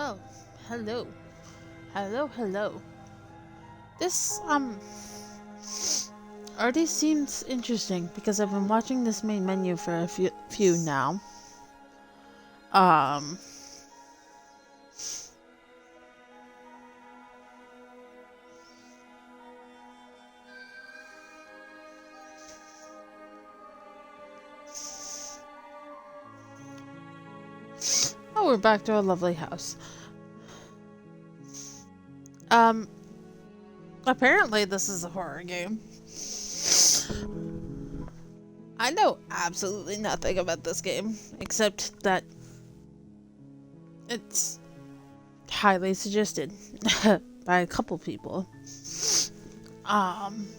Well, hello. Hello. This, already seems interesting because I've been watching this main menu for a few now. Um, oh, we're back to our lovely house. Um, apparently this is a horror game. I know absolutely nothing about this game, except that it's highly suggested by a couple people.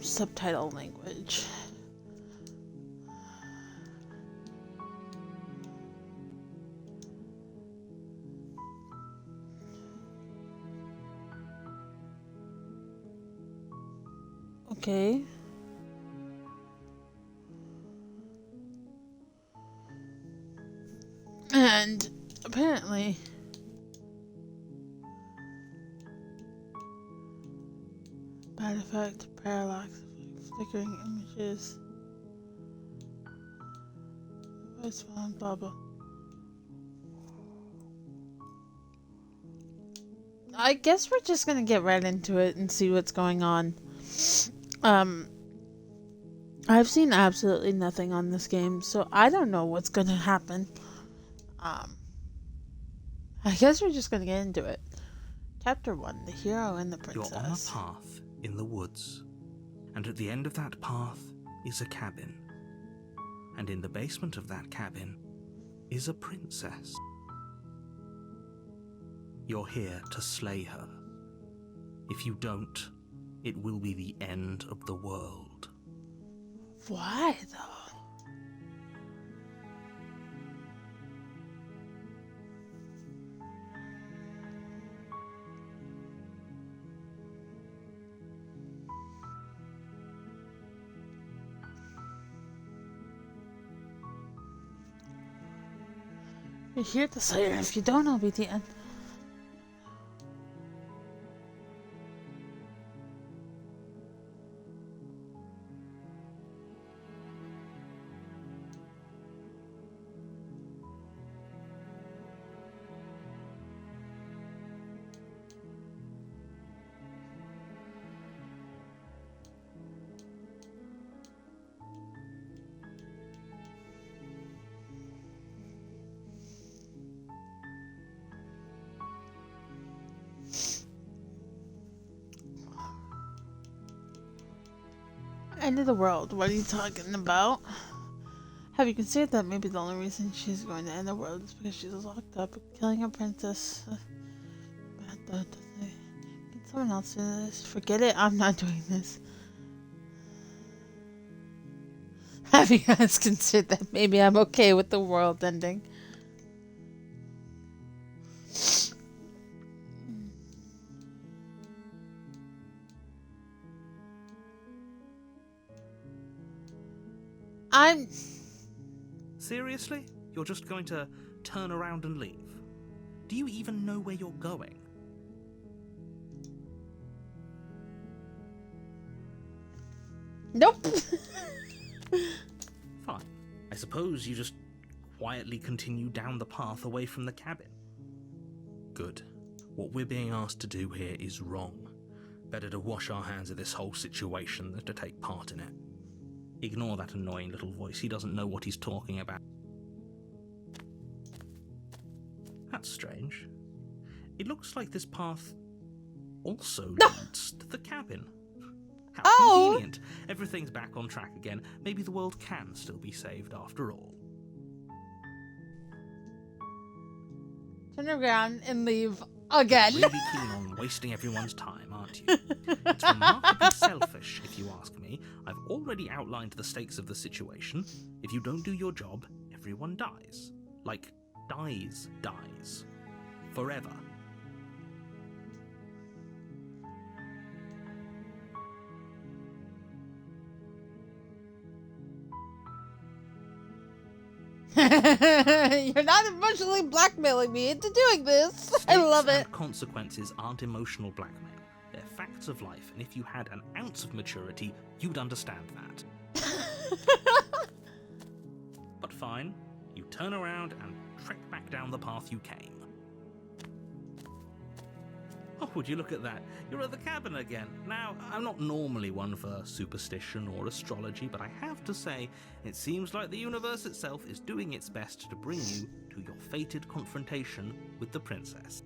Subtitle language. Okay. And apparently bad effect, parallax, flickering images, voice phone, blah blah. I guess we're just gonna get right into it and see what's going on. I've seen absolutely nothing on this game, so I don't know what's gonna happen. I guess we're just gonna get into it. Chapter 1, The Hero and the Princess. You're on a path in the woods, and at the end of that path is a cabin. And in the basement of that cabin is a princess. You're here to slay her. If you don't, it will be the end of the world. Why, though? You're here to slay her. If you don't, it'll be the end. End of the world. What are you talking about? Have you considered that maybe the only reason she's going to end the world is because she's locked up, killing a princess? Can someone else do this? Forget it, I'm not doing this. Have you guys considered that maybe I'm okay with the world ending? I'm... Seriously? You're just going to turn around and leave? Do you even know where you're going? Nope. Fine. I suppose you just quietly continue down the path away from the cabin. Good. What we're being asked to do here is wrong. Better to wash our hands of this whole situation than to take part in it. Ignore that annoying little voice. He doesn't know what he's talking about. That's strange. It looks like this path also leads to the cabin. How convenient. Everything's back on track again. Maybe the world can still be saved after all. Turn around and leave again. You're really keen on wasting everyone's time, aren't you? It's remarkably selfish, if you ask me. I've already outlined the stakes of the situation. If you don't do your job, everyone dies. Like, dies. Forever. You're not emotionally blackmailing me into doing this. I love Stakes it. and consequences aren't emotional blackmail. They're facts of life, and if you had an ounce of maturity, you'd understand that. But fine, you turn around and trek back down the path you came. Oh, would you look at that? You're at the cabin again. Now, I'm not normally one for superstition or astrology, but I have to say, it seems like the universe itself is doing its best to bring you to your fated confrontation with the princess.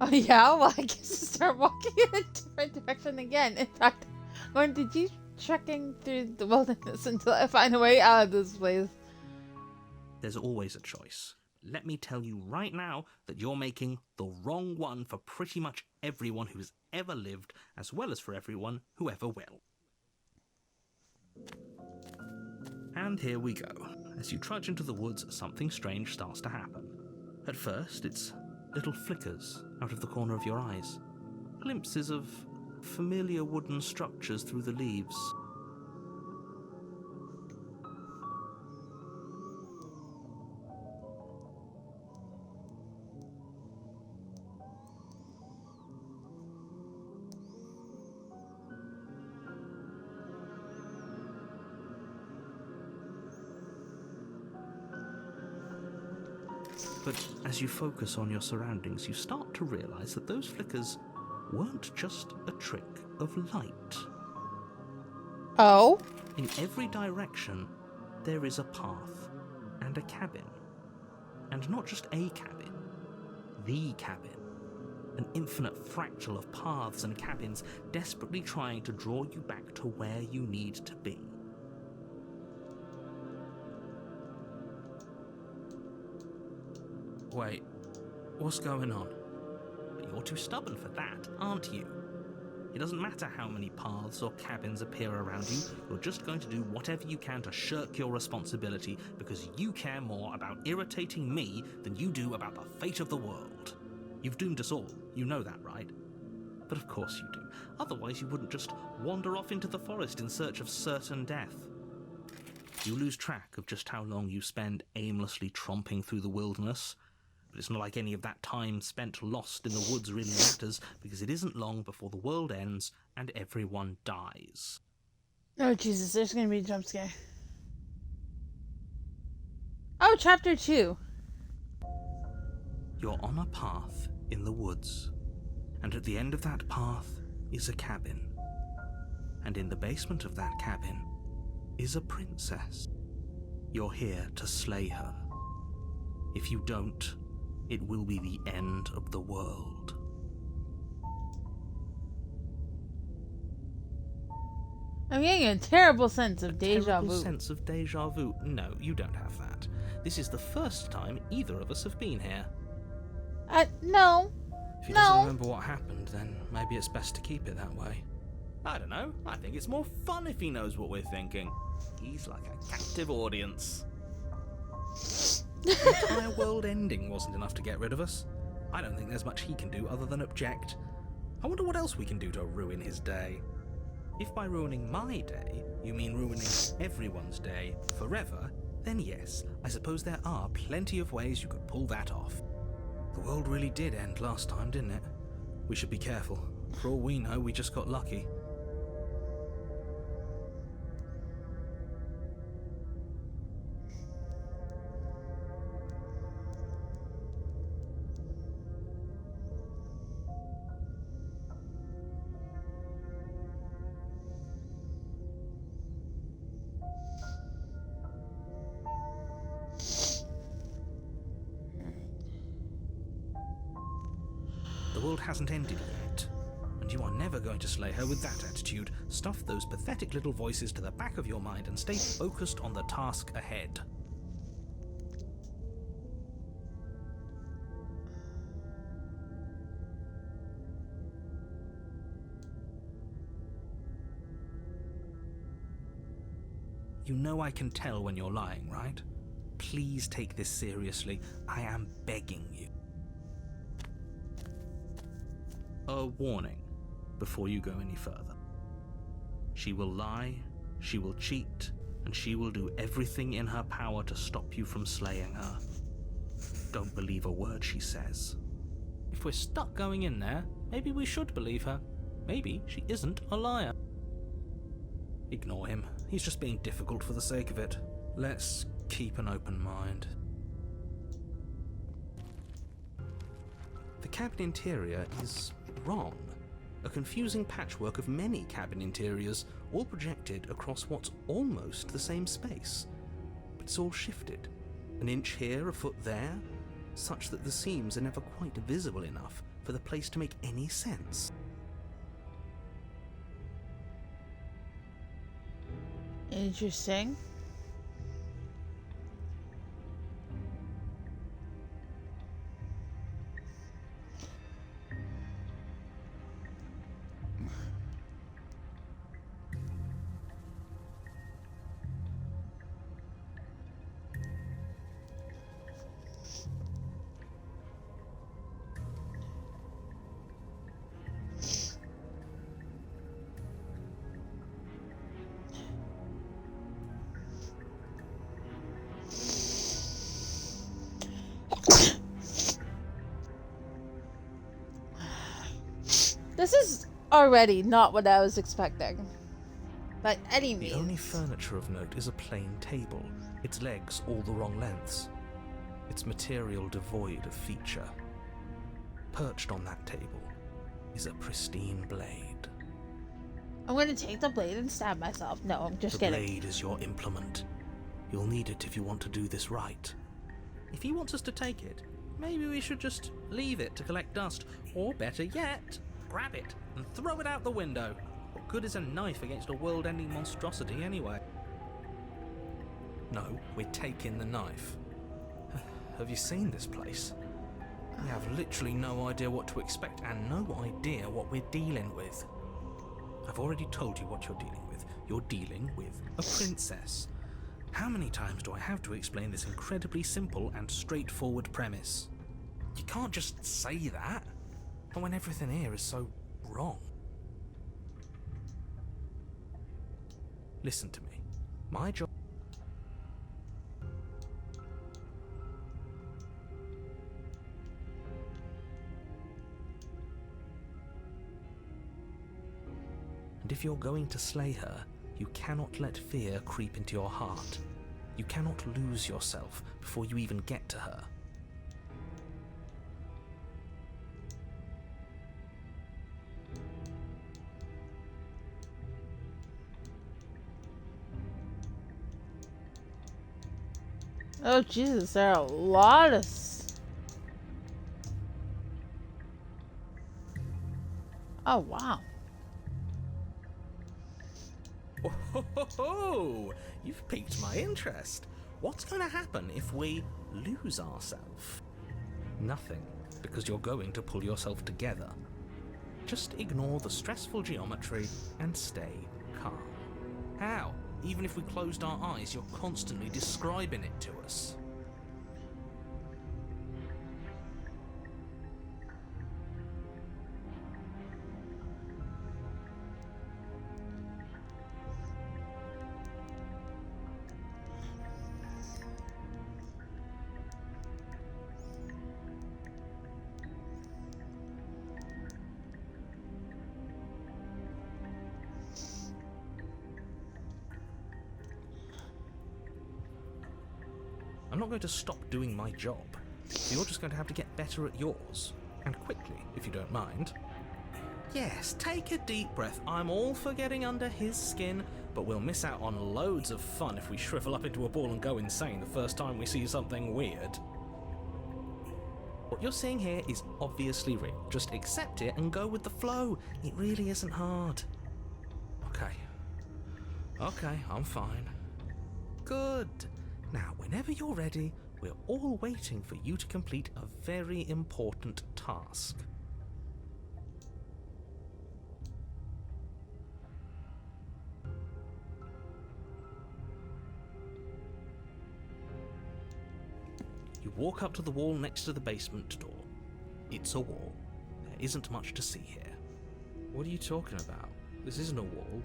Oh yeah, well I guess start walking in a different direction again. In fact, I'm going to keep trekking through the wilderness until I find a way out of this place. There's always a choice. Let me tell you right now that you're making the wrong one for pretty much everyone who's ever lived, as well as for everyone who ever will. And here we go. As you trudge into the woods, something strange starts to happen. At first, it's little flickers out of the corner of your eyes. Glimpses of familiar wooden structures through the leaves. But as you focus on your surroundings, you start to realize that those flickers weren't just a trick of light. Oh? In every direction, there is a path and a cabin. And not just a cabin, the cabin. An infinite fractal of paths and cabins desperately trying to draw you back to where you need to be. Wait, what's going on? But you're too stubborn for that, aren't you? It doesn't matter how many paths or cabins appear around you, you're just going to do whatever you can to shirk your responsibility because you care more about irritating me than you do about the fate of the world. You've doomed us all, you know that, right? But of course you do. Otherwise you wouldn't just wander off into the forest in search of certain death. You lose track of just how long you spend aimlessly tromping through the wilderness. But it's not like any of that time spent lost in the woods really matters, because it isn't long before the world ends and everyone dies. Oh Jesus, there's gonna be a jump scare. Oh, chapter 2. You're on a path in the woods, and at the end of that path is a cabin. And in the basement of that cabin is a princess. You're here to slay her. If you don't, it will be the end of the world. I'm getting a terrible sense of deja Terrible vu. sense of deja vu? No, you don't have that. This is the first time either of us have been here. No. If he No. doesn't remember what happened, then maybe it's best to keep it that way. I don't know. I think it's more fun if he knows what we're thinking. He's like a captive audience. The entire world ending wasn't enough to get rid of us. I don't think there's much he can do other than object. I wonder what else we can do to ruin his day. If by ruining my day, you mean ruining everyone's day forever, then yes, I suppose there are plenty of ways you could pull that off. The world really did end last time, didn't it? We should be careful. For all we know, we just got lucky. The world hasn't ended yet, and you are never going to slay her with that attitude. Stuff those pathetic little voices to the back of your mind and stay focused on the task ahead. You know I can tell when you're lying, right? Please take this seriously. I am begging you. A warning before you go any further. She will lie, she will cheat, and she will do everything in her power to stop you from slaying her. Don't believe a word she says. If we're stuck going in there, maybe we should believe her. Maybe she isn't a liar. Ignore him. He's just being difficult for the sake of it. Let's keep an open mind. The cabin interior is wrong. A confusing patchwork of many cabin interiors, all projected across what's almost the same space. But it's all shifted. An inch here, a foot there, such that the seams are never quite visible enough for the place to make any sense. Interesting. This is already not what I was expecting. By any means. The only furniture of note is a plain table, its legs all the wrong lengths, its material devoid of feature. Perched on that table is a pristine blade. I'm gonna take the blade and stab myself. No, I'm just kidding. The blade is your implement. You'll need it if you want to do this right. If he wants us to take it, maybe we should just leave it to collect dust, or better yet, grab it and throw it out the window. What good is a knife against a world-ending monstrosity anyway? No, we're taking the knife. Have you seen this place? We have literally no idea what to expect and no idea what we're dealing with. I've already told you what you're dealing with. You're dealing with a princess. How many times do I have to explain this incredibly simple and straightforward premise? You can't just say that. Not when everything here is so wrong. Listen to me. My job... And if you're going to slay her, you cannot let fear creep into your heart. You cannot lose yourself before you even get to her. Oh Jesus, there are a lot of oh wow. Oh, ho, ho, ho. You've piqued my interest. What's going to happen if we lose ourselves? Nothing, because you're going to pull yourself together. Just ignore the stressful geometry and stay calm. How? Even if we closed our eyes, you're constantly describing it to us. I'm not going to stop doing my job. You're just going to have to get better at yours. And quickly, if you don't mind. Yes, take a deep breath. I'm all for getting under his skin, but we'll miss out on loads of fun if we shrivel up into a ball and go insane the first time we see something weird. What you're seeing here is obviously real. Just accept it and go with the flow. It really isn't hard. Okay, I'm fine. Good. Now, whenever you're ready, we're all waiting for you to complete a very important task. You walk up to the wall next to the basement door. It's a wall. There isn't much to see here. What are you talking about? This isn't a wall.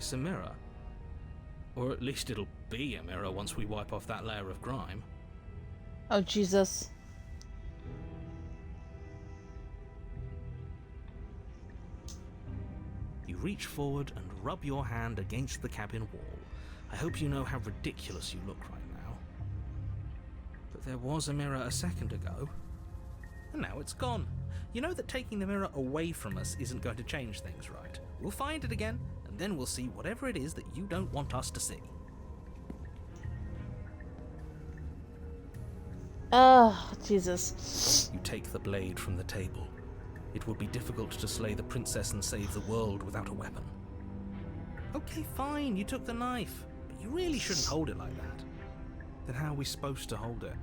It's a mirror. Or at least it'll be a mirror once we wipe off that layer of grime. Oh, Jesus. You reach forward and rub your hand against the cabin wall. I hope you know how ridiculous you look right now. But there was a mirror a second ago, and now it's gone. You know that taking the mirror away from us isn't going to change things, right? We'll find it again, and then we'll see whatever it is that you don't want us to see. Oh, Jesus. You take the blade from the table. It would be difficult to slay the princess and save the world without a weapon. Okay, fine, you took the knife, but you really shouldn't hold it like that. Then how are we supposed to hold it?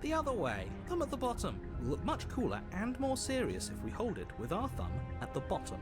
The other way, thumb at the bottom. Will look much cooler and more serious if we hold it with our thumb at the bottom.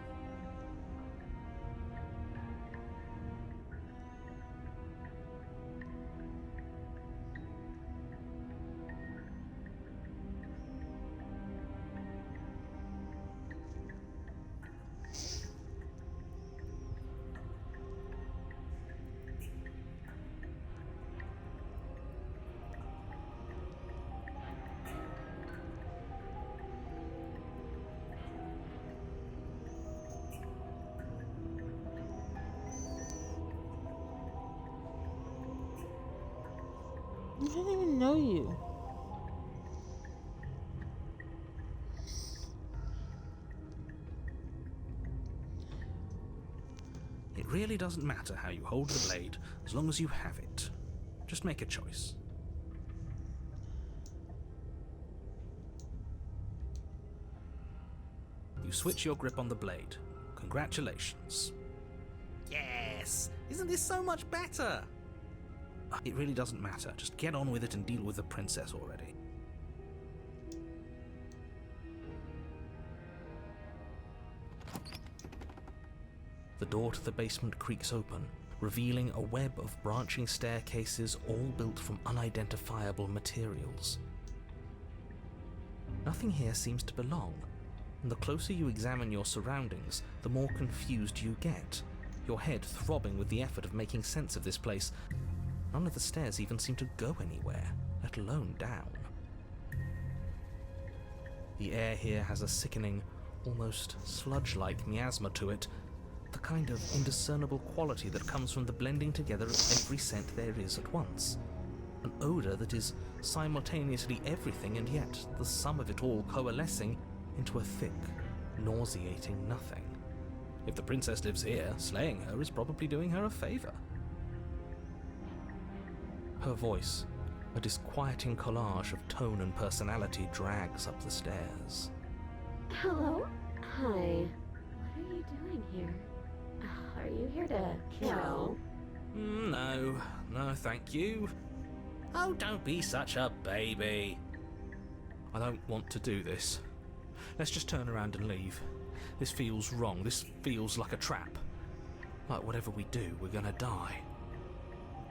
I didn't even know you. It really doesn't matter how you hold the blade, as long as you have it. Just make a choice. You switch your grip on the blade. Congratulations. Yes! Isn't this so much better? It really doesn't matter. Just get on with it and deal with the princess already. The door to the basement creaks open, revealing a web of branching staircases all built from unidentifiable materials. Nothing here seems to belong, and the closer you examine your surroundings, the more confused you get, your head throbbing with the effort of making sense of this place. None of the stairs even seem to go anywhere, let alone down. The air here has a sickening, almost sludge-like miasma to it, the kind of indiscernible quality that comes from the blending together of every scent there is at once. An odour that is simultaneously everything and yet the sum of it all coalescing into a thick, nauseating nothing. If the princess lives here, slaying her is probably doing her a favour. Her voice, a disquieting collage of tone and personality, drags up the stairs. Hello? Hi. What are you doing here? Are you here to kill? No, thank you. Oh, don't be such a baby. I don't want to do this. Let's just turn around and leave. This feels wrong. This feels like a trap. Like whatever we do, we're gonna die.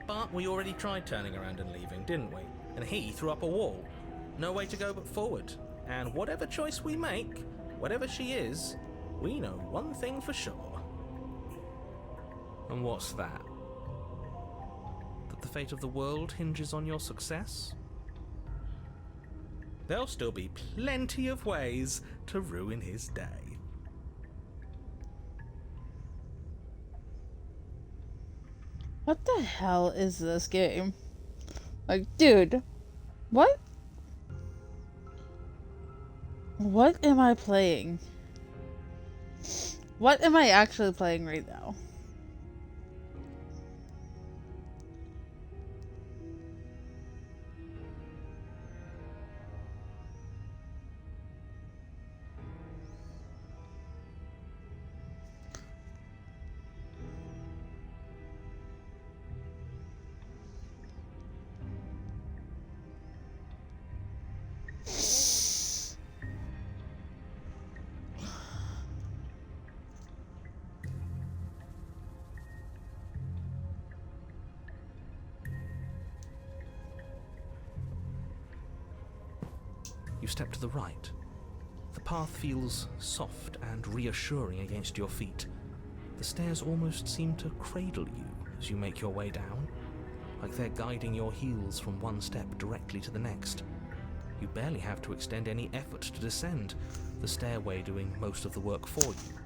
But we already tried turning around and leaving, didn't we? And he threw up a wall. No way to go but forward. And whatever choice we make, whatever she is, we know one thing for sure. And what's that? That the fate of the world hinges on your success? There'll still be plenty of ways to ruin his day. What the hell is this game? Like, dude, what? What am I playing? What am I actually playing right now? You step to the right. The path feels soft and reassuring against your feet. The stairs almost seem to cradle you as you make your way down, like they're guiding your heels from one step directly to the next. You barely have to extend any effort to descend, the stairway doing most of the work for you.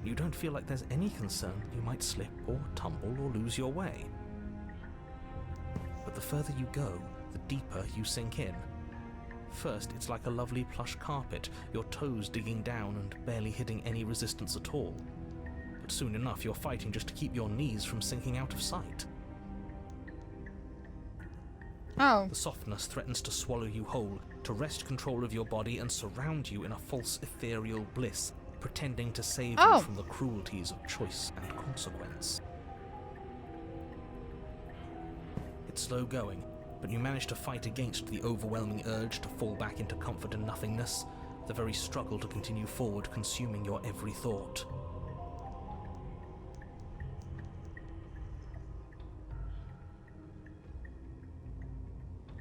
You don't feel like there's any concern you might slip or tumble or lose your way. But the further you go, the deeper you sink in. First, it's like a lovely plush carpet, your toes digging down and barely hitting any resistance at all. But soon enough, you're fighting just to keep your knees from sinking out of sight. Oh. The softness threatens to swallow you whole, to wrest control of your body and surround you in a false ethereal bliss, pretending to save you from the cruelties of choice and consequence. It's slow going, but you manage to fight against the overwhelming urge to fall back into comfort and nothingness, the very struggle to continue forward consuming your every thought.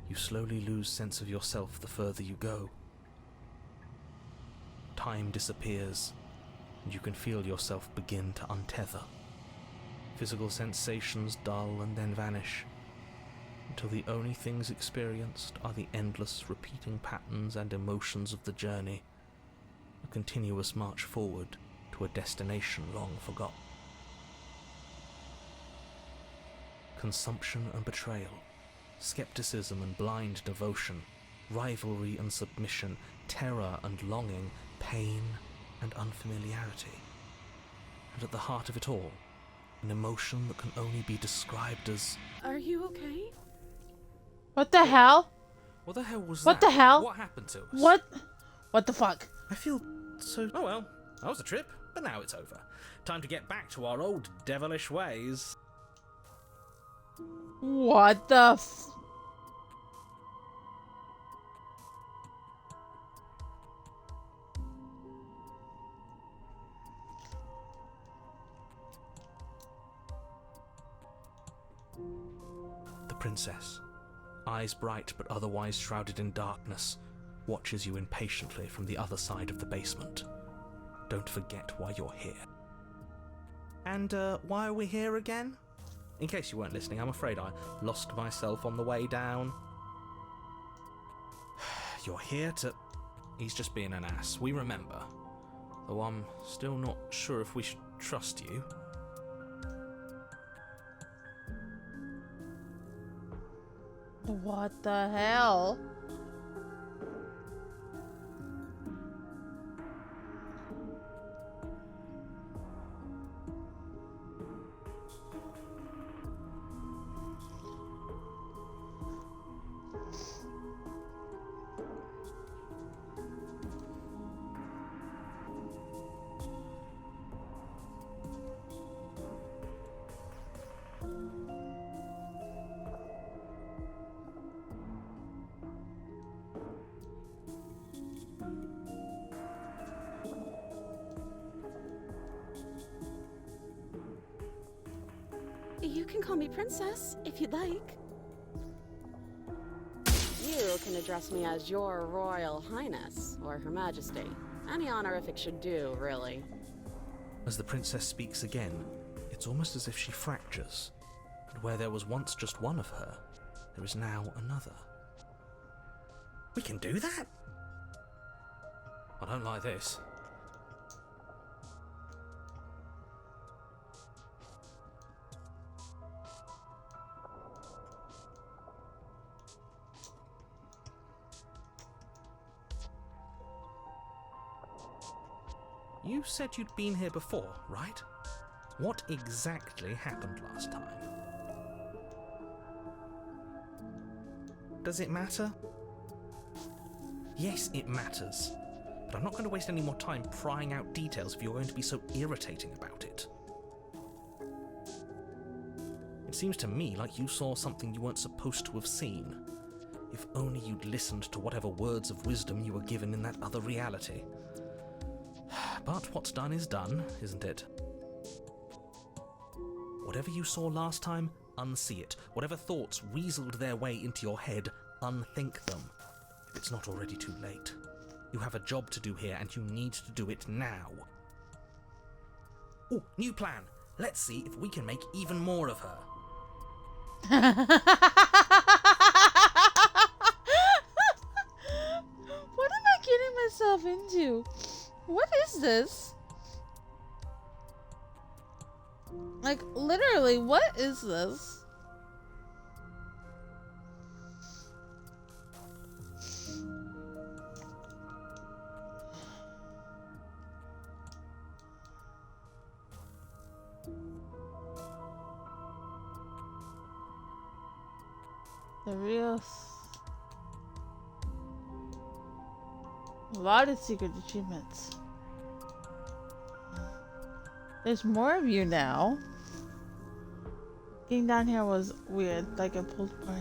You slowly lose sense of yourself the further you go. Time disappears, and you can feel yourself begin to untether. Physical sensations dull and then vanish, until the only things experienced are the endless repeating patterns and emotions of the journey, a continuous march forward to a destination long forgotten. Consumption and betrayal, skepticism and blind devotion, rivalry and submission, terror and longing, pain and unfamiliarity. And at the heart of it all, an emotion that can only be described as... Are you okay? What the hell? What the hell was that? What the hell? What happened to us? What the fuck? I feel so... Oh well, that was a trip, but now it's over. Time to get back to our old devilish ways. What the f... The princess, eyes bright but otherwise shrouded in darkness, watches you impatiently from the other side of the basement. Don't forget why you're here. And, why are we here again? In case you weren't listening, I'm afraid I lost myself on the way down. You're here to... He's just being an ass, we remember. Though I'm still not sure if we should trust you. What the hell? You can call me Princess, if you'd like. You can address me as Your Royal Highness, or Her Majesty. Any honorific should do, really. As the princess speaks again, it's almost as if she fractures, and where there was once just one of her, there is now another. We can do that? I don't like this. You said you'd been here before, right? What exactly happened last time? Does it matter? Yes, it matters. But I'm not going to waste any more time prying out details if you're going to be so irritating about it. It seems to me like you saw something you weren't supposed to have seen. If only you'd listened to whatever words of wisdom you were given in that other reality. But what's done is done, isn't it? Whatever you saw last time, unsee it. Whatever thoughts weaseled their way into your head, unthink them. If it's not already too late. You have a job to do here, and you need to do it now. Oh, new plan. Let's see if we can make even more of her. What am I getting myself into? What is this? Like, literally, what is this? The real... A lot of secret achievements. There's more of you now. Getting down here was weird, like a pulled part.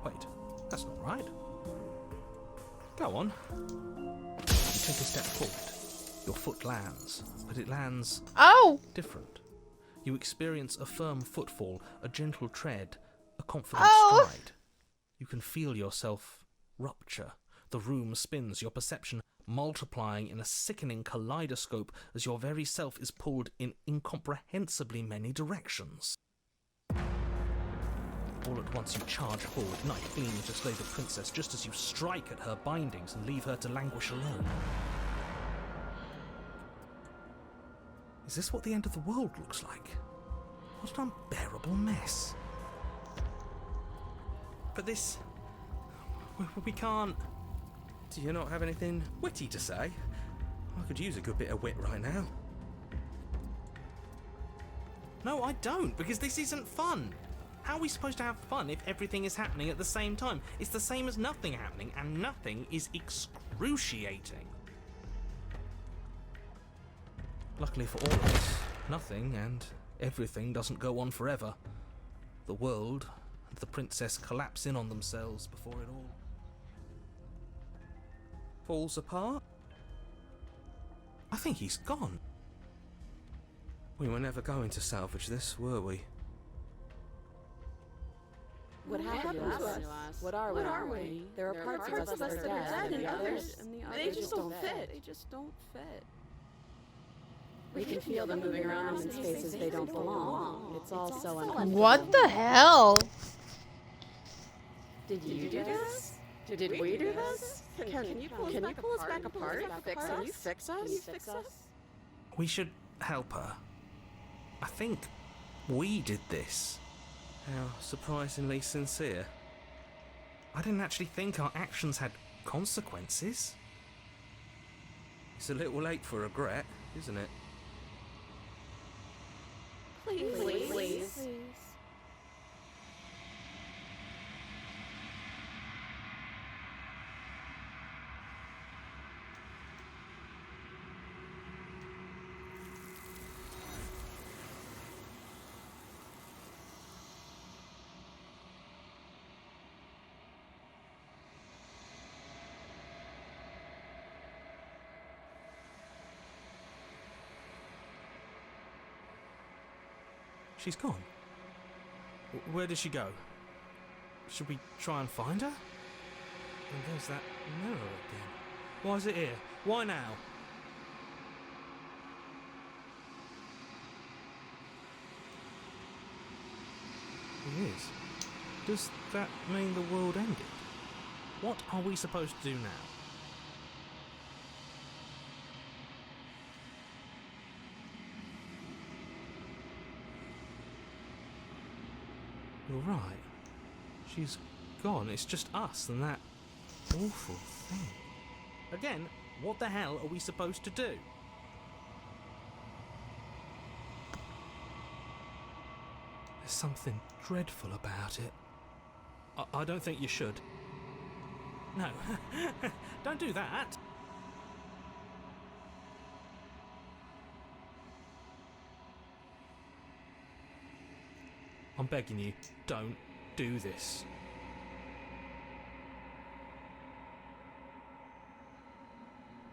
Wait, that's not right. Go on. You take a step forward. Your foot lands, but it lands Oh! different. You experience a firm footfall, a gentle tread, a confident Oh! stride. You can feel yourself rupture. The room spins, your perception multiplying in a sickening kaleidoscope as your very self is pulled in incomprehensibly many directions. All at once you charge forward, knife gleaming to slay the princess just as you strike at her bindings and leave her to languish alone. Is this what the end of the world looks like? What an unbearable mess. But this... we can't... Do you not have anything witty to say? I could use a good bit of wit right now. No, I don't, because this isn't fun. How are we supposed to have fun if everything is happening at the same time? It's the same as nothing happening, and nothing is excruciating. Luckily for all of us, nothing and everything doesn't go on forever. The world and the princess collapse in on themselves before it all falls apart. I think he's gone. We were never going to salvage this, were we? What happened to us? What are we? There are parts of us that are dead, and others, they just don't fit. We can feel them moving around in spaces they don't belong. It's all so uncomfortable. What the hell? Did you do this? Did we do this? Can you pull us back apart? Can you fix us? We should help her. I think we did this. How surprisingly sincere. I didn't actually think our actions had consequences. It's a little late for regret, isn't it? Please. She's gone. Where did she go? Should we try and find her? And there's that mirror again. Why is it here? Why now? It is. Does that mean the world ended? What are we supposed to do now? You're right. She's gone. It's just us and that awful thing. Again, what the hell are we supposed to do? There's something dreadful about it. I don't think you should. No. Don't do that. I'm begging you, don't do this.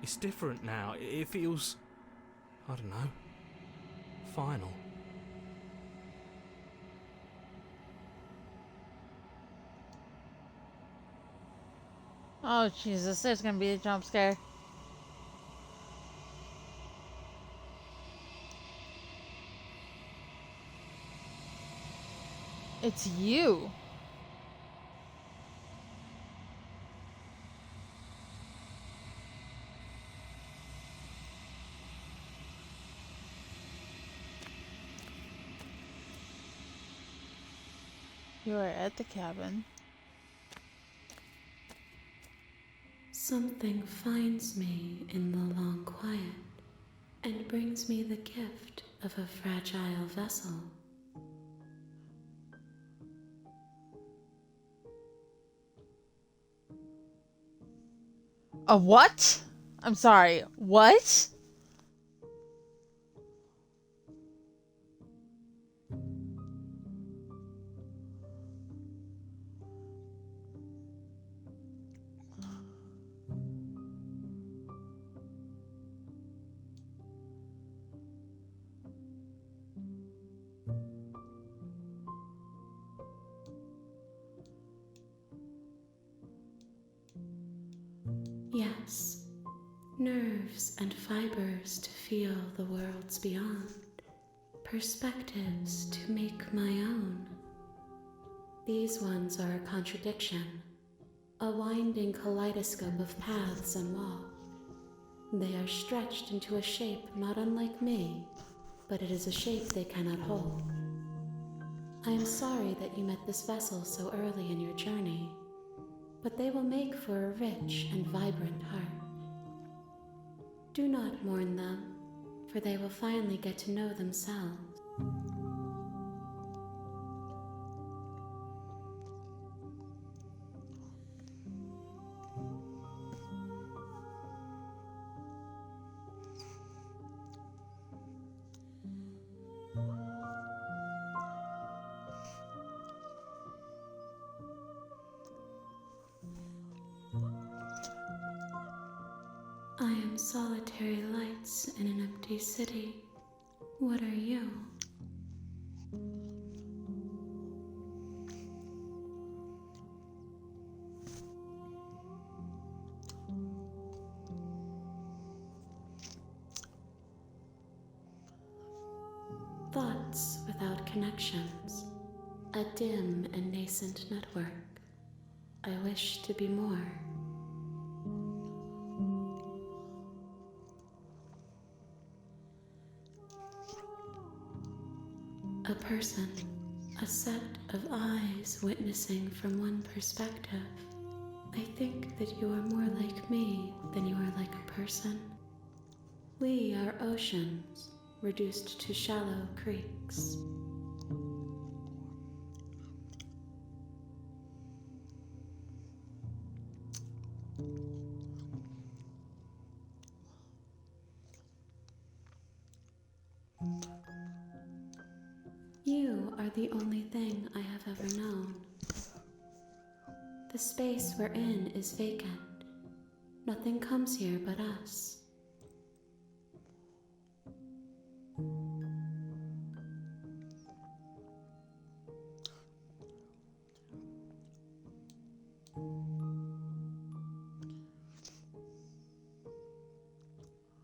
It's different now. It feels, I don't know, final. Oh, Jesus, there's gonna be a jump scare. It's you. You are at the cabin. Something finds me in the long quiet and brings me the gift of a fragile vessel. A what? I'm sorry, what? Yes, nerves and fibers to feel the worlds beyond, perspectives to make my own. These ones are a contradiction, a winding kaleidoscope of paths and walk. They are stretched into a shape not unlike me, but it is a shape they cannot hold. I am sorry that you met this vessel so early in your journey, but they will make for a rich and vibrant heart. Do not mourn them, for they will finally get to know themselves. I am solitary lights in an empty city. What are you? Thoughts without connections. A dim and nascent network. I wish to be more. A person, a set of eyes witnessing from one perspective. I think that you are more like me than you are like a person. We are oceans, reduced to shallow creeks. You are the only thing I have ever known. The space we're in is vacant. Nothing comes here but us.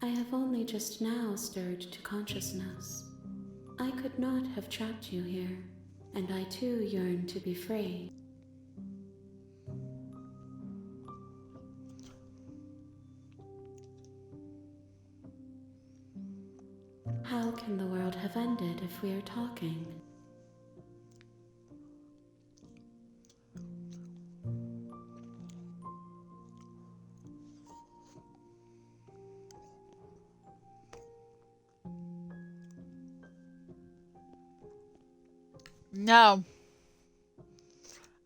I have only just now stirred to consciousness. I could not have trapped you here, and I too yearn to be free. How can the world have ended if we are talking? No.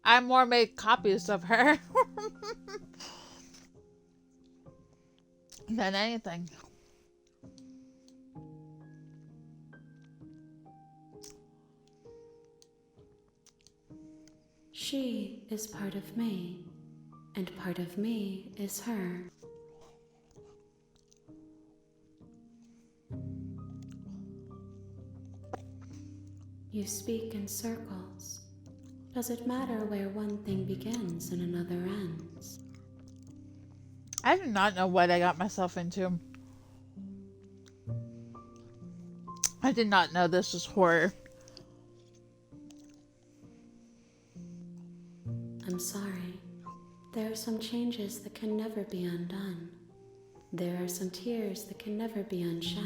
I more made copies of her than anything. She is part of me, and part of me is her. You speak in circles. Does it matter where one thing begins and another ends? I do not know what I got myself into. I did not know this was horror. I'm sorry. There are some changes that can never be undone. There are some tears that can never be unshed.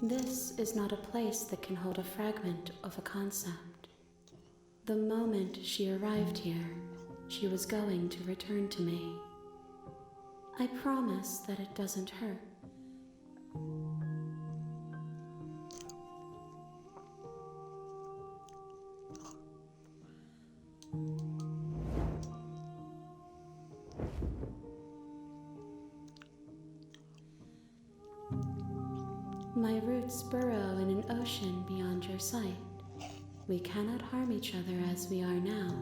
This is not a place that can hold a fragment of a concept. The moment she arrived here, she was going to return to me. I promise that it doesn't hurt. My roots burrow in an ocean beyond your sight. We cannot harm each other as we are now.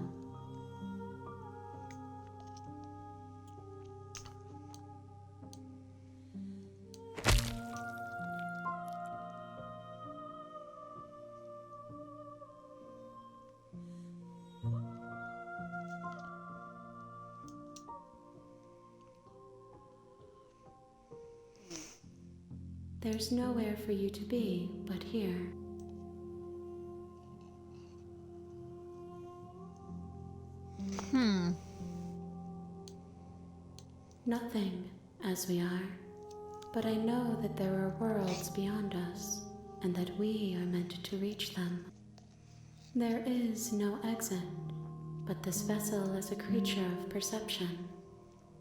There's nowhere for you to be but here. Nothing, as we are, but I know that there are worlds beyond us, and that we are meant to reach them. There is no exit, but this vessel is a creature of perception.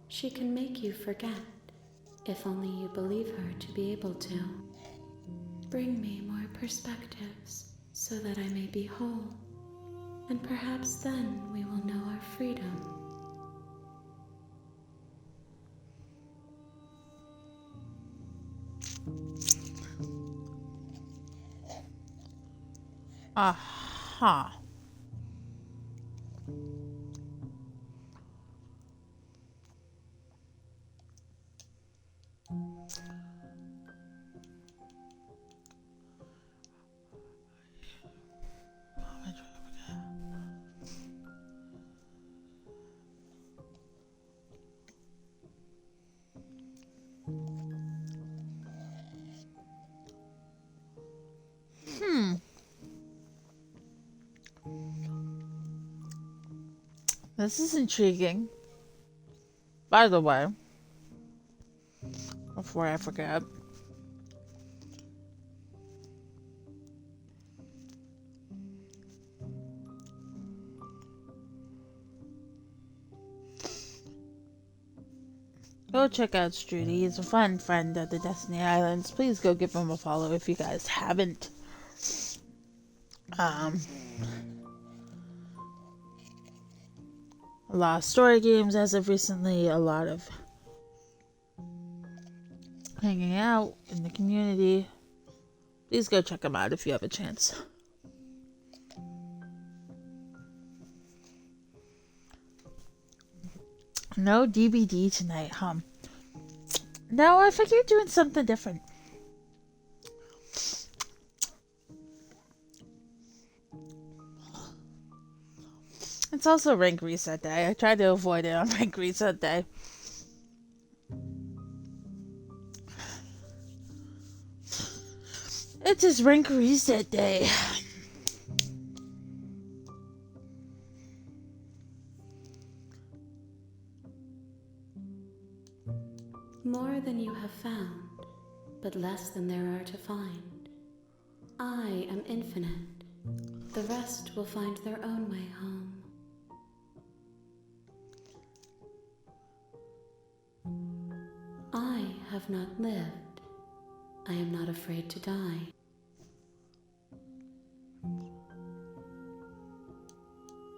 She can make you forget, if only you believe her to be able to. Bring me more perspectives, so that I may be whole, and perhaps then we will know our freedom. Aha. This is intriguing. By the way, before I forget, go check out Strudy. He's a fun friend at the Destiny Islands. Please go give him a follow if you guys haven't. A lot of story games as of recently, a lot of hanging out in the community. Please go check him out if you have a chance. No DVD tonight, huh? No, I figured doing something different. It's also rank reset day. I tried to avoid it on rank reset day. It is rank reset day. More than you have found, but less than there are to find. I am infinite. The rest will find their own way home. I have not lived. I am not afraid to die.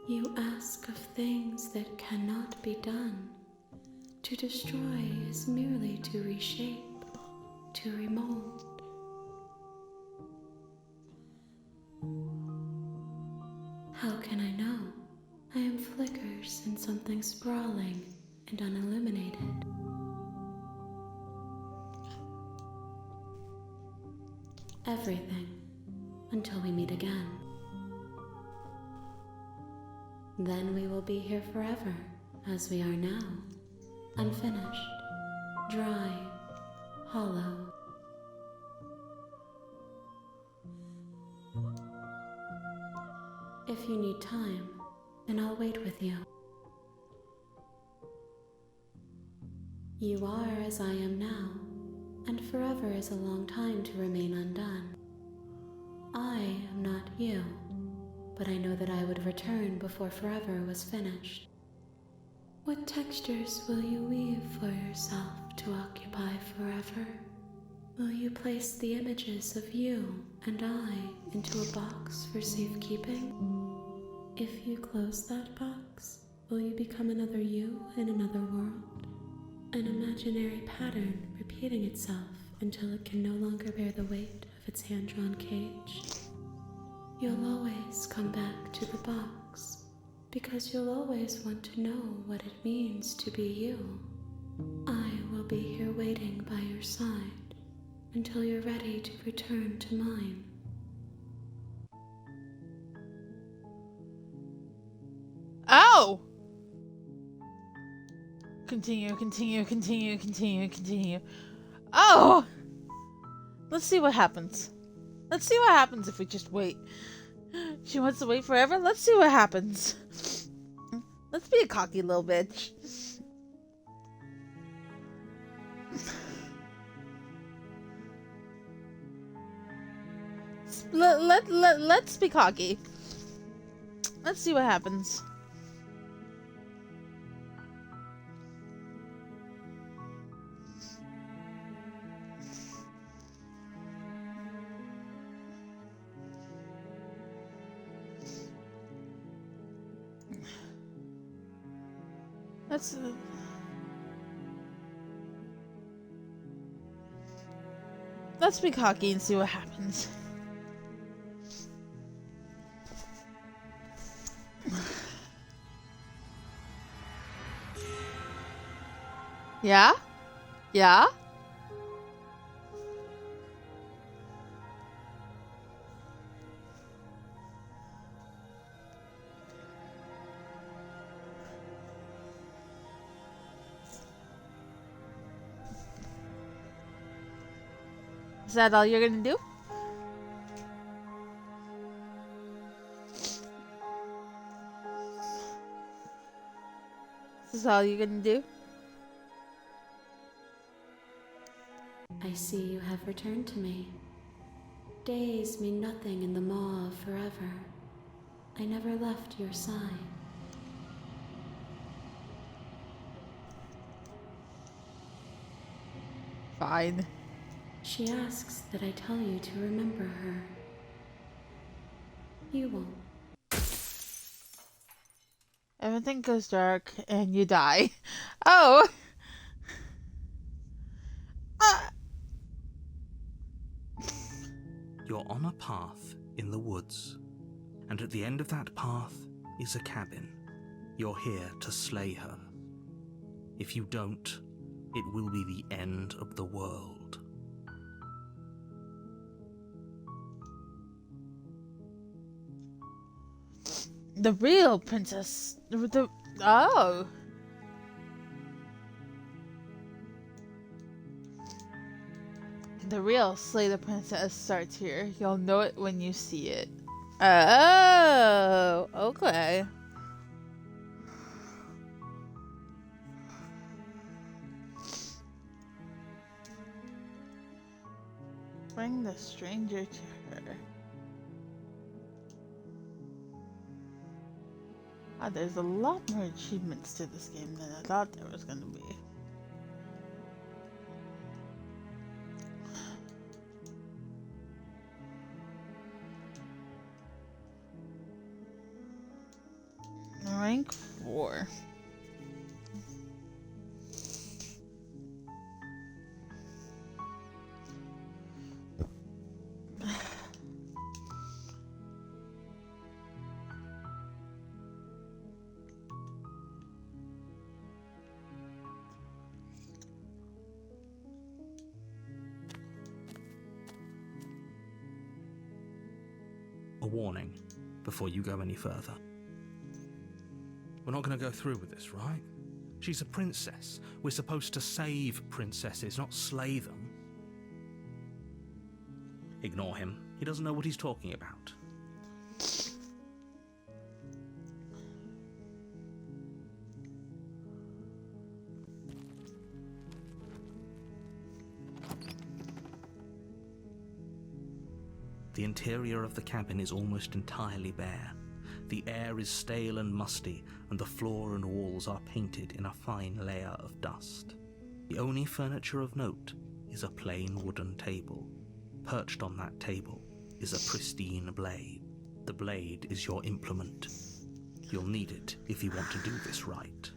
You ask of things that cannot be done. To destroy is merely to reshape, to remold. How can I know? I am flickers in something sprawling and unilluminated. Everything, until we meet again. Then we will be here forever, as we are now. Unfinished, dry, hollow. If you need time, then I'll wait with you. You are as I am now, and forever is a long time to remain undone. I am not you, but I know that I would return before forever was finished. What textures will you weave for yourself to occupy forever? Will you place the images of you and I into a box for safekeeping? If you close that box, will you become another you in another world? An imaginary pattern repeating itself until it can no longer bear the weight of its hand-drawn cage? You'll always come back to the box, because you'll always want to know what it means to be you. I will be here waiting by your side until you're ready to return to mine. Ow! Continue. Oh! Let's see what happens. Let's see what happens if we just wait. She wants to wait forever? Let's see what happens. Let's be a cocky little bitch. Let's be cocky. Let's see what happens. Let's be cocky and see what happens. Yeah? Yeah? Is that all you're gonna do? Is this all you're gonna do? I see you have returned to me. Days mean nothing in the maw of forever. I never left your side. Fine. She asks that I tell you to remember her. You won't. Everything goes dark and you die. Oh! You're on a path in the woods, and at the end of that path is a cabin. You're here to slay her. If you don't, it will be the end of the world. The real princess. Oh. The real Slay the Princess starts here. You'll know it when you see it. Oh, okay. Bring the stranger to her. Ah, there's a lot more achievements to this game than I thought there was gonna be. Rank 4. A warning before you go any further. We're not going to go through with this, right? She's a princess. We're supposed to save princesses, not slay them. Ignore him. He doesn't know what he's talking about. The interior of the cabin is almost entirely bare. The air is stale and musty, and the floor and walls are painted in a fine layer of dust. The only furniture of note is a plain wooden table. Perched on that table is a pristine blade. The blade is your implement. You'll need it if you want to do this right.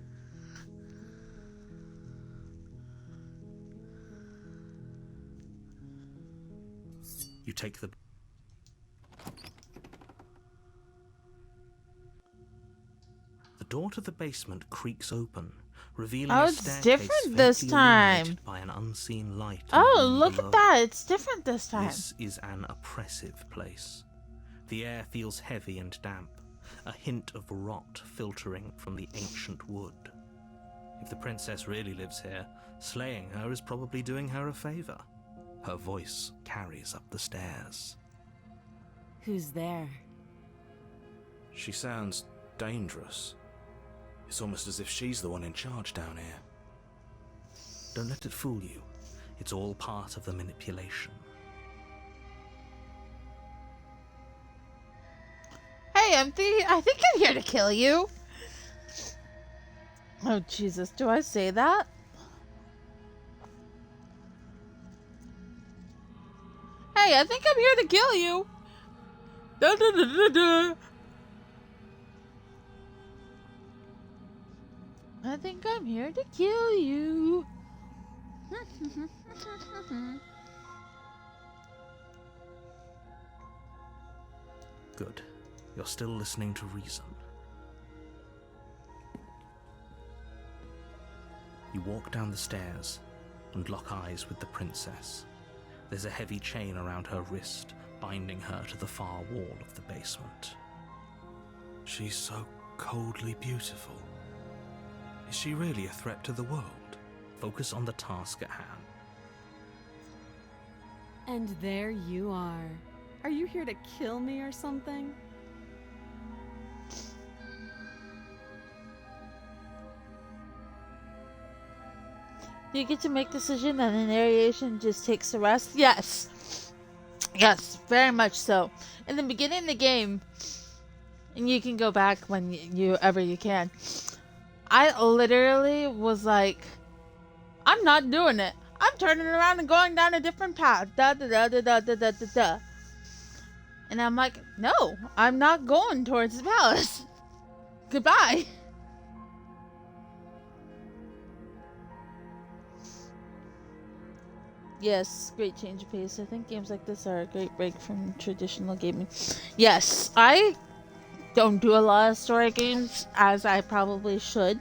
You take the... The door to the basement creaks open, revealing Oh, a it's staircase different this faintly time. illuminated by an unseen light. in the Oh, room look below. at that. It's different this time. This is an oppressive place. The air feels heavy and damp, a hint of rot filtering from the ancient wood. If the princess really lives here, slaying her is probably doing her a favor. Her voice carries up the stairs. Who's there? She sounds dangerous. It's almost as if she's the one in charge down here. Don't let it fool you. It's all part of the manipulation. Hey, I think I'm here to kill you. Oh, Jesus. Do I say that? Hey, I think I'm here to kill you. Da, da, da, da, da. I think I'm here to kill you. Good. You're still listening to reason. You walk down the stairs and lock eyes with the princess. There's a heavy chain around her wrist, binding her to the far wall of the basement. She's so coldly beautiful. Is she really a threat to the world? Focus on the task at hand. And there you are. Are you here to kill me or something? You get to make decision and the narration just takes the rest? Yes. Yes, very much so. In the beginning of the game, and you can go back when you can, I literally was like, I'm not doing it. I'm turning around and going down a different path. Da da da da da da da da da. And I'm like, no, I'm not going towards the palace. Goodbye. Yes, great change of pace. I think games like this are a great break from traditional gaming. Yes, I don't do a lot of story games, as I probably should.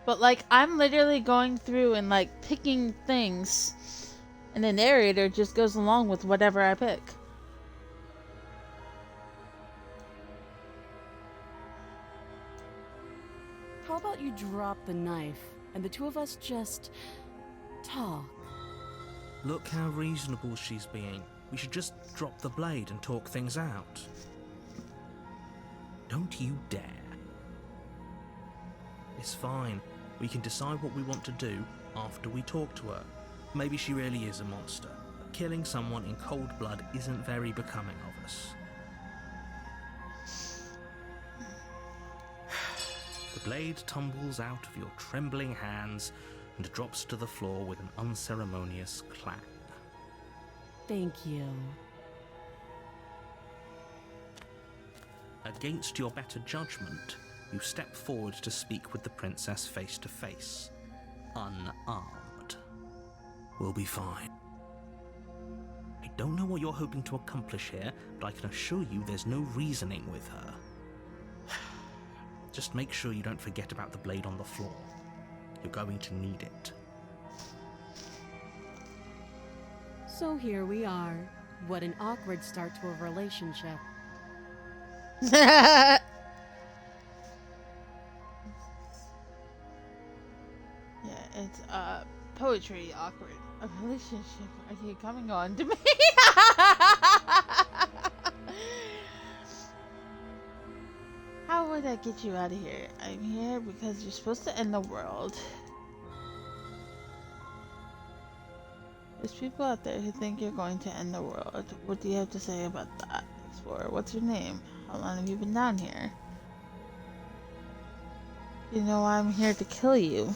But, like, I'm literally going through and, like, picking things, and the narrator just goes along with whatever I pick. How about you drop the knife and the two of us just talk? Look how reasonable she's being. We should just drop the blade and talk things out. Don't you dare. It's fine. We can decide what we want to do after we talk to her. Maybe she really is a monster, but killing someone in cold blood isn't very becoming of us. The blade tumbles out of your trembling hands and drops to the floor with an unceremonious clang. Thank you. Against your better judgment, you step forward to speak with the princess face to face, unarmed. We'll be fine. I don't know what you're hoping to accomplish here, but I can assure you there's no reasoning with her. Just make sure you don't forget about the blade on the floor. You're going to need it. So here we are. What an awkward start to a relationship. Yeah, it's poetry awkward. A relationship. Are you coming on to me? How would I get you out of here? I'm here because you're supposed to end the world. There's people out there who think you're going to end the world. What do you have to say about that, Explorer? What's your name? How long have you been down here? You know I'm here to kill you.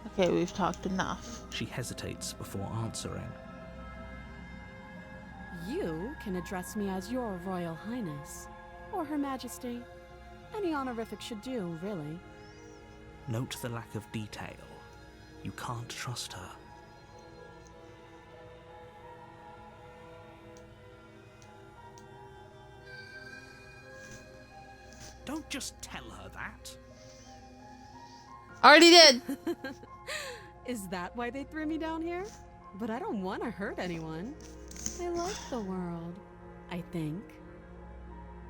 Okay, we've talked enough. She hesitates before answering. You can address me as Your Royal Highness, or Her Majesty. Any honorific should do, really. Note the lack of detail. You can't trust her. Don't just tell her that. Already did! Is that why they threw me down here? But I don't want to hurt anyone. I like the world, I think.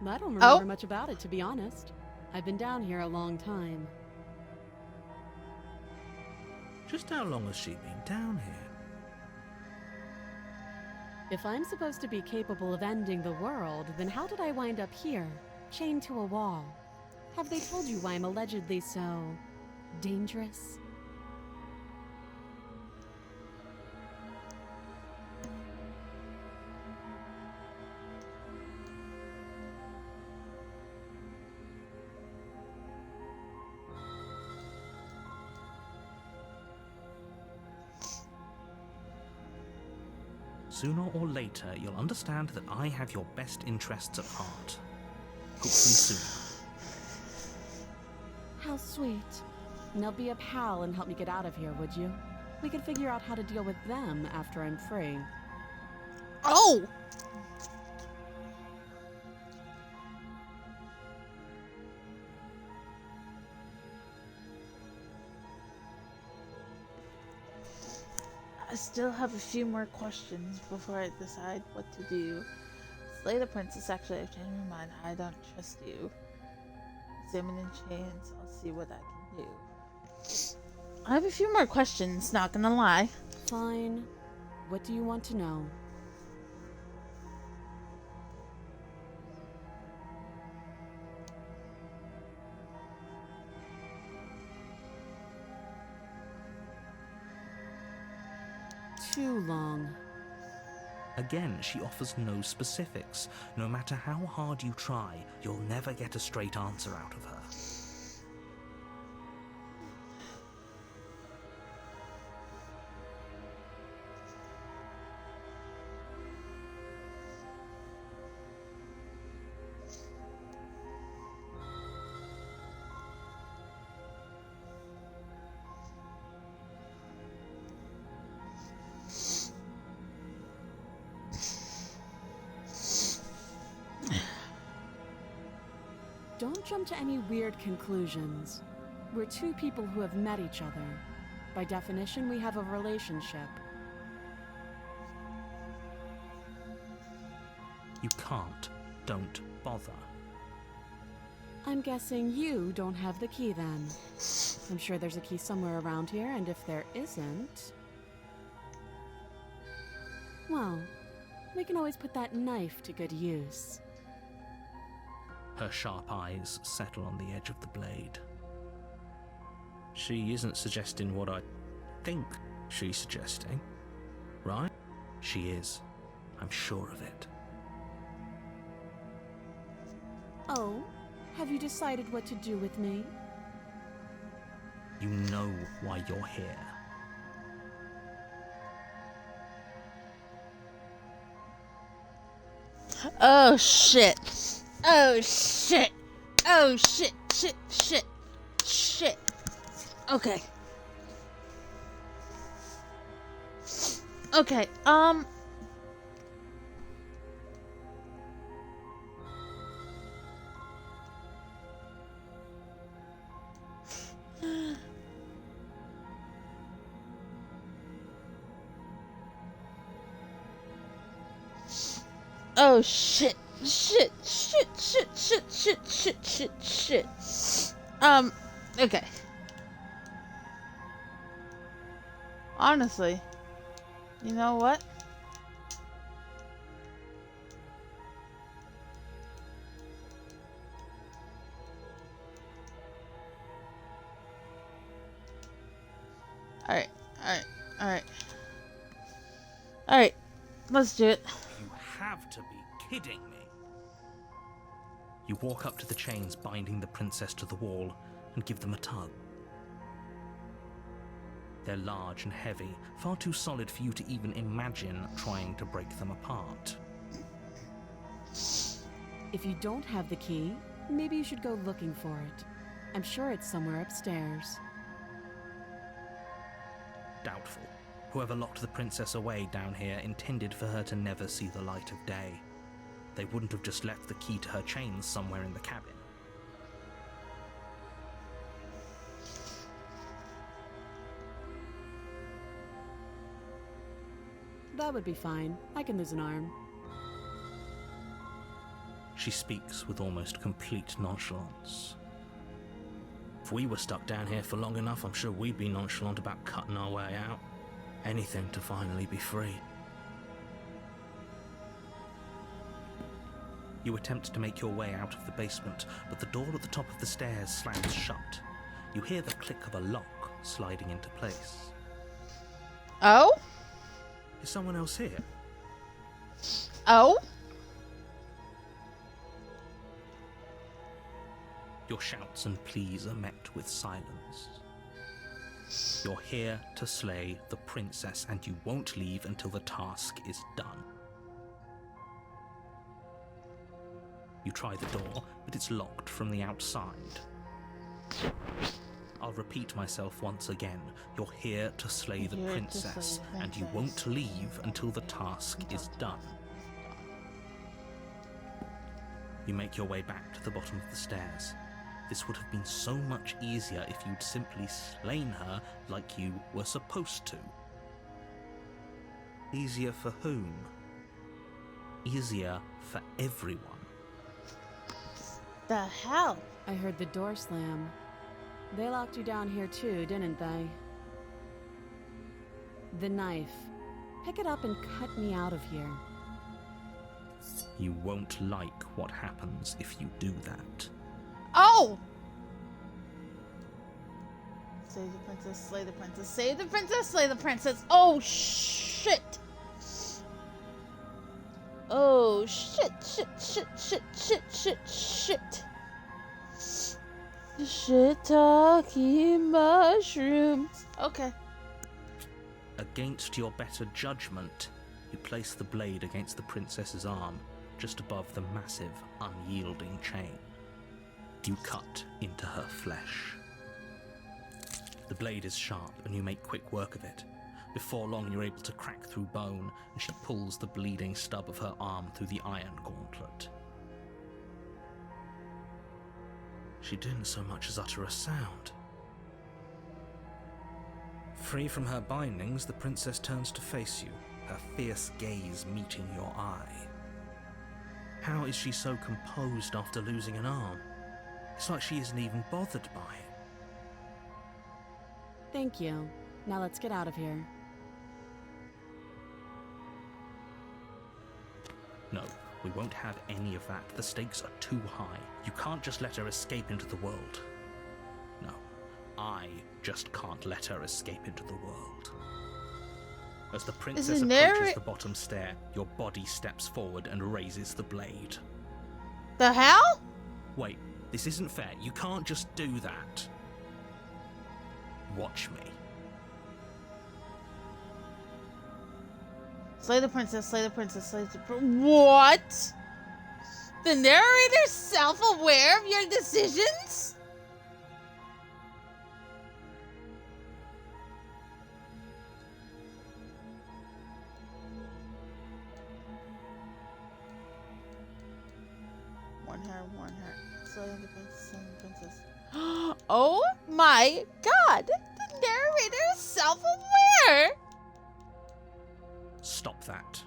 I don't remember much about it, to be honest. I've been down here a long time. Just how long has she been down here? If I'm supposed to be capable of ending the world, then how did I wind up here, chained to a wall? Have they told you why I'm allegedly so dangerous? Sooner or later, you'll understand that I have your best interests at heart. Hopefully soon. How sweet. Now be a pal and help me get out of here, would you? We could figure out how to deal with them after I'm free. Oh! I still have a few more questions before I decide what to do. Slay the princess. Actually, I've changed my mind. I don't trust you. Examine in chains. I'll see what I can do. I have a few more questions, not gonna lie. Fine. What do you want to know? Too long. Again, she offers no specifics. No matter how hard you try, you'll never get a straight answer out of her. Don't jump to any weird conclusions. We're two people who have met each other. By definition, we have a relationship. You can't. Don't bother. I'm guessing you don't have the key then. I'm sure there's a key somewhere around here, and if there isn't... well, we can always put that knife to good use. Her sharp eyes settle on the edge of the blade. She isn't suggesting what I think she's suggesting, right? She is. I'm sure of it. Oh? Have you decided what to do with me? You know why you're here. Oh shit. Oh shit. Oh shit. Shit. Shit. Shit. Okay. Okay. Oh shit. Shit. Okay. Honestly, you know what? Alright. Let's do it. You have to be kidding me. You walk up to the chains binding the princess to the wall and give them a tug. They're large and heavy, far too solid for you to even imagine trying to break them apart. If you don't have the key, maybe you should go looking for it. I'm sure it's somewhere upstairs. Doubtful. Whoever locked the princess away down here intended for her to never see the light of day. They wouldn't have just left the key to her chains somewhere in the cabin. That would be fine. I can lose an arm. She speaks with almost complete nonchalance. If we were stuck down here for long enough, I'm sure we'd be nonchalant about cutting our way out. Anything to finally be free. You attempt to make your way out of the basement, but the door at the top of the stairs slams shut. You hear the click of a lock sliding into place. Oh? Is someone else here? Oh? Your shouts and pleas are met with silence. You're here to slay the princess, and you won't leave until the task is done. You try the door, but it's locked from the outside. I'll repeat myself once again. You're here to slay the princess, and you won't leave until the task is done. You make your way back to the bottom of the stairs. This would have been so much easier if you'd simply slain her like you were supposed to. Easier for whom? Easier for everyone. The hell? I heard the door slam. They locked you down here too, didn't they? The knife. Pick it up and cut me out of here. You won't like what happens if you do that. Oh! Save the princess, slay the princess, save the princess, slay the princess. Oh, shit! Oh, shit. Shiitake mushrooms. Okay. Against your better judgment, you place the blade against the princess's arm, just above the massive, unyielding chain. You cut into her flesh. The blade is sharp, and you make quick work of it. Before long, you're able to crack through bone, and she pulls the bleeding stub of her arm through the iron gauntlet. She didn't so much as utter a sound. Free from her bindings, the princess turns to face you, her fierce gaze meeting your eye. How is she so composed after losing an arm? It's like she isn't even bothered by it. Thank you. Now let's get out of here. No, we won't have any of that. The stakes are too high. You can't just let her escape into the world. No, I just can't let her escape into the world. As the princess approaches the bottom stair, your body steps forward and raises the blade. The hell? Wait, this isn't fair. You can't just do that. Watch me. Slay the princess, slay the princess, slay the princess. What? The narrator's self-aware of your decisions? One hair. Slay the princess, slay the princess. Oh my god! The narrator is self-aware! Stop that.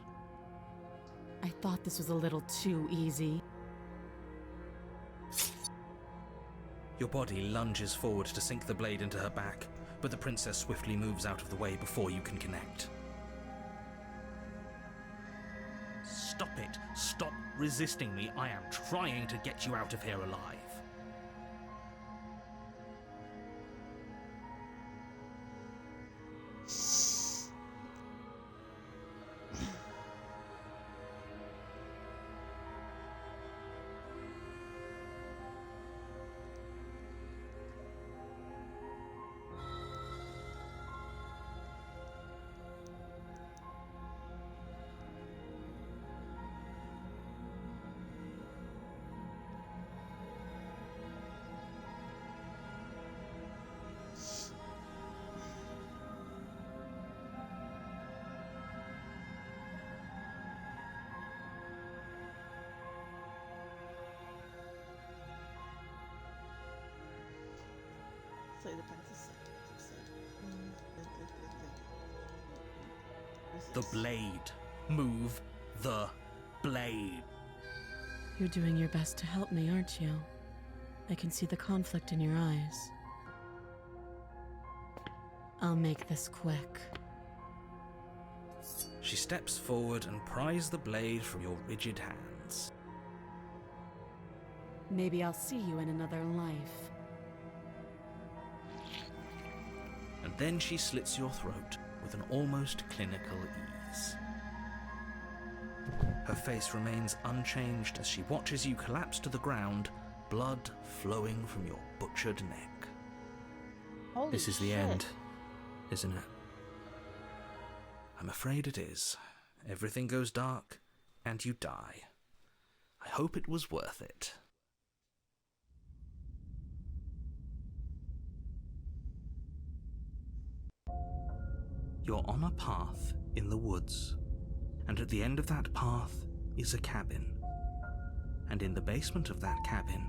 I thought this was a little too easy. Your body lunges forward to sink the blade into her back, but the princess swiftly moves out of the way before you can connect. Stop it! Stop resisting me! I am trying to get you out of here alive. Say the princess. The blade. Move the blade. You're doing your best to help me, aren't you? I can see the conflict in your eyes. I'll make this quick. She steps forward and pries the blade from your rigid hands. Maybe I'll see you in another life. And then she slits your throat with an almost clinical ease. Her face remains unchanged as she watches you collapse to the ground, blood flowing from your butchered neck. Holy This is the shit. end, isn't it? I'm afraid it is. Everything goes dark, and you die. I hope it was worth it. You're on a path in the woods, and at the end of that path is a cabin. And in the basement of that cabin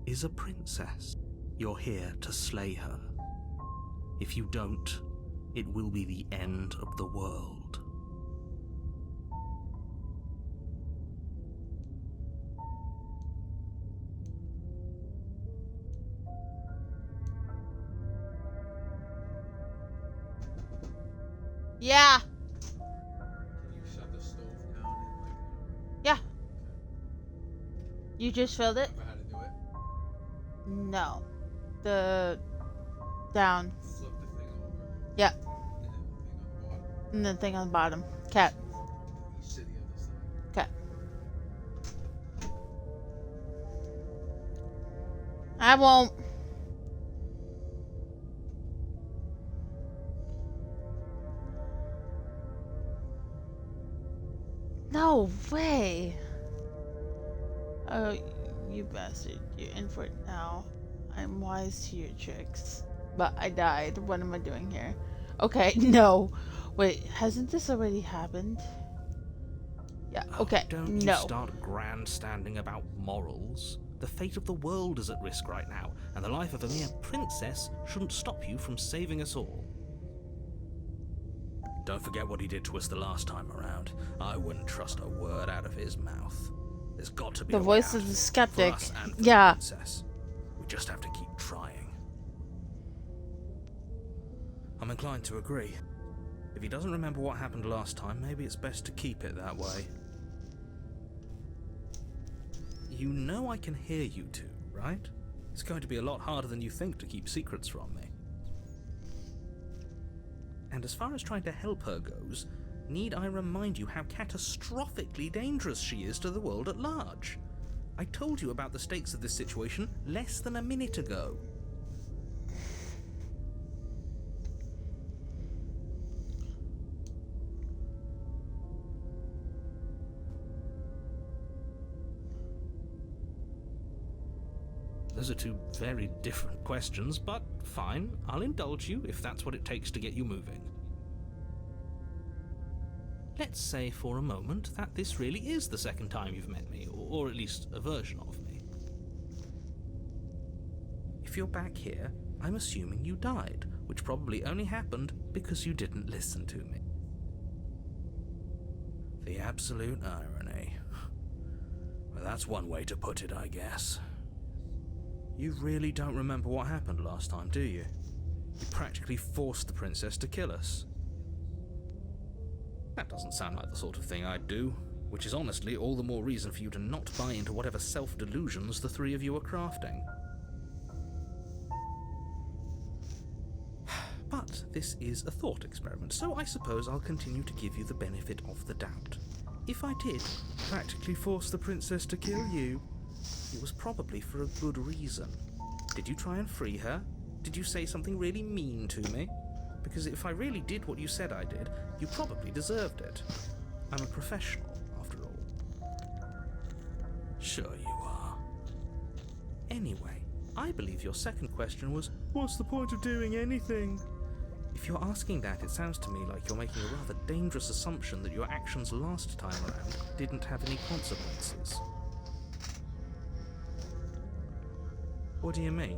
is a princess. You're here to slay her. If you don't, it will be the end of the world. Yeah. Can you shut the stove down and Yeah. You just filled it? remember how to do it? No. The down. Flip the thing over Yeah. and then the thing on the bottom. And the thing on the bottom. Cat. You sit the other side. Cat. I won't. No way. Oh, you bastard. You're in for it now. I'm wise to your tricks. But I died. What am I doing here? Okay, no. Wait, hasn't this already happened? Yeah, okay, Don't you no. start grandstanding about morals. The fate of the world is at risk right now, and the life of a mere princess shouldn't stop you from saving us all. Don't forget what he did to us the last time around. I wouldn't trust a word out of his mouth. There's got to be The a way voice out of the for skeptic. us and for Yeah. the princess. We just have to keep trying. I'm inclined to agree. If he doesn't remember what happened last time, maybe it's best to keep it that way. You know I can hear you two, right? It's going to be a lot harder than you think to keep secrets from me. And as far as trying to help her goes, need I remind you how catastrophically dangerous she is to the world at large? I told you about the stakes of this situation less than a minute ago. Those are two very different questions, but fine, I'll indulge you if that's what it takes to get you moving. Let's say for a moment that this really is the second time you've met me, or at least a version of me. If you're back here, I'm assuming you died, which probably only happened because you didn't listen to me. The absolute irony. Well, that's one way to put it, I guess. You really don't remember what happened last time, do you? You practically forced the princess to kill us. That doesn't sound like the sort of thing I'd do, which is honestly all the more reason for you to not buy into whatever self-delusions the three of you are crafting. But this is a thought experiment, so I suppose I'll continue to give you the benefit of the doubt. If I did practically force the princess to kill you, it was probably for a good reason. Did you try and free her? Did you say something really mean to me? Because if I really did what you said I did, you probably deserved it. I'm a professional, after all. Sure you are. Anyway, I believe your second question was, what's the point of doing anything? If you're asking that, it sounds to me like you're making a rather dangerous assumption that your actions last time around didn't have any consequences. What do you mean?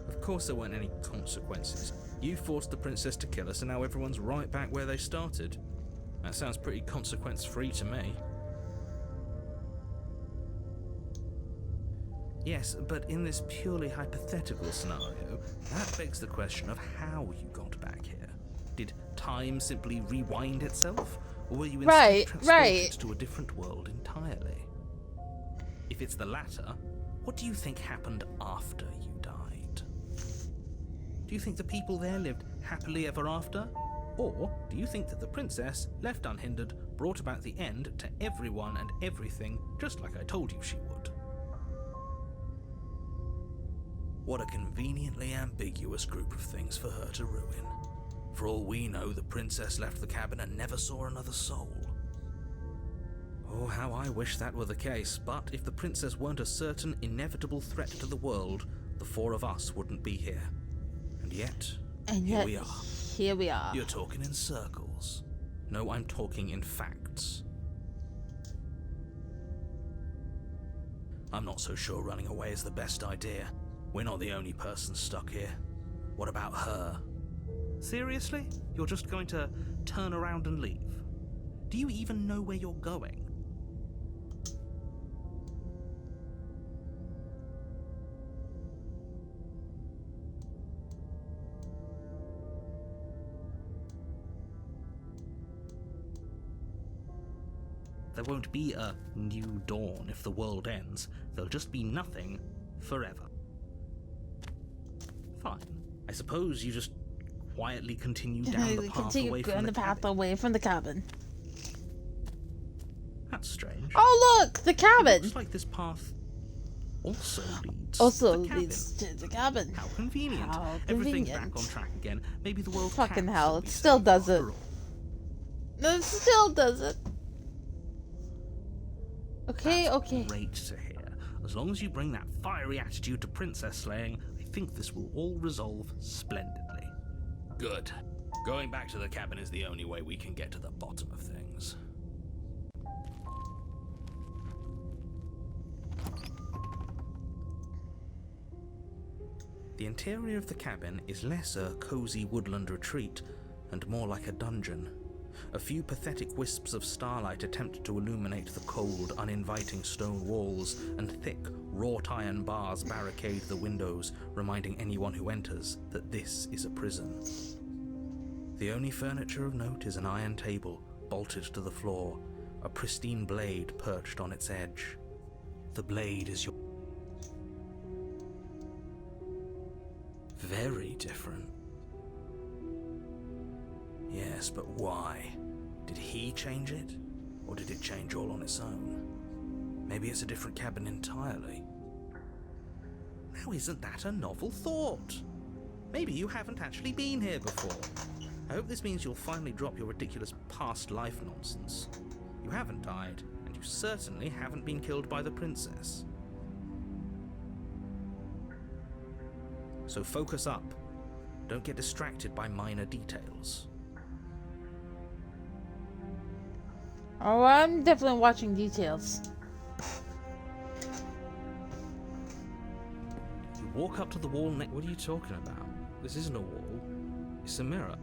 Of course there weren't any consequences. You forced the princess to kill us and now everyone's right back where they started. That sounds pretty consequence-free to me. Yes, but in this purely hypothetical scenario, that begs the question of how you got back here. Did time simply rewind itself? Or were you instead transported to a different world entirely? If it's the latter, what do you think happened after you died? Do you think the people there lived happily ever after? Or do you think that the princess, left unhindered, brought about the end to everyone and everything, just like I told you she would? What a conveniently ambiguous group of things for her to ruin. For all we know, the princess left the cabin and never saw another soul. Oh, how I wish that were the case, but if the princess weren't a certain inevitable threat to the world, the four of us wouldn't be here. And yet, Here we are. Here we are. You're talking in circles. No, I'm talking in facts. I'm not so sure running away is the best idea. We're not the only person stuck here. What about her? Seriously? You're just going to turn around and leave? Do you even know where you're going? There won't be a new dawn if the world ends. There'll just be nothing forever. Fine. I suppose you just quietly continue down the path away from the cabin. Away from the cabin. That's strange. Oh look, the It cabin. looks like this path also leads to the cabin. How convenient. How Everything's convenient. back on track again. Maybe the world Fucking can hell, be it still saved does it. after all. No, it still does it. Okay, That's okay. great to hear. As long as you bring that fiery attitude to princess slaying, I think this will all resolve splendidly. Good. Going back to the cabin is the only way we can get to the bottom of things. The interior of the cabin is less a cozy woodland retreat and more like a dungeon. A few pathetic wisps of starlight attempt to illuminate the cold, uninviting stone walls, and thick, wrought iron bars barricade the windows, reminding anyone who enters that this is a prison. The only furniture of note is an iron table, bolted to the floor, a pristine blade perched on its edge. The blade is your... Very different. Yes, but why? Did he change it? Or did it change all on its own? Maybe it's a different cabin entirely. Now isn't that a novel thought? Maybe you haven't actually been here before. I hope this means you'll finally drop your ridiculous past life nonsense. You haven't died, and you certainly haven't been killed by the princess. So focus up. Don't get distracted by minor details. Oh, I'm definitely watching details. You walk up to the wall next... What are you talking about? This isn't a wall. It's a mirror.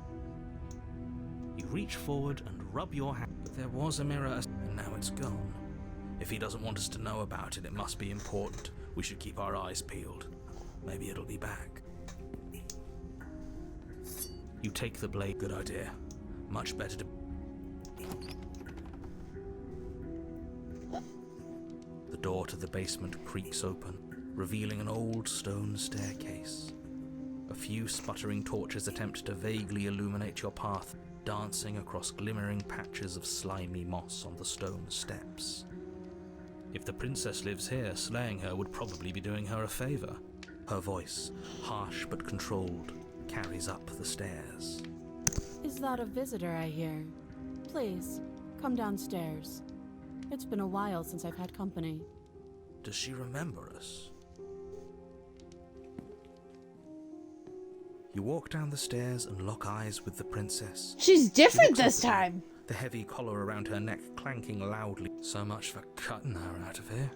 You reach forward and rub your hand. But there was a mirror... And it's gone. If he doesn't want us to know about it, it must be important. We should keep our eyes peeled. Maybe it'll be back. You take the blade. Good idea. Much better to... The door to the basement creaks open, revealing an old stone staircase. A few sputtering torches attempt to vaguely illuminate your path, dancing across glimmering patches of slimy moss on the stone steps. If the princess lives here, slaying her would probably be doing her a favor. Her voice, harsh but controlled, carries up the stairs. Is that a visitor I hear? Please, come downstairs. It's been a while since I've had company. Does she remember us? You walk down the stairs and lock eyes with the princess. She's different She looks this up at you, time. the heavy collar around her neck clanking loudly. So much for cutting her out of here.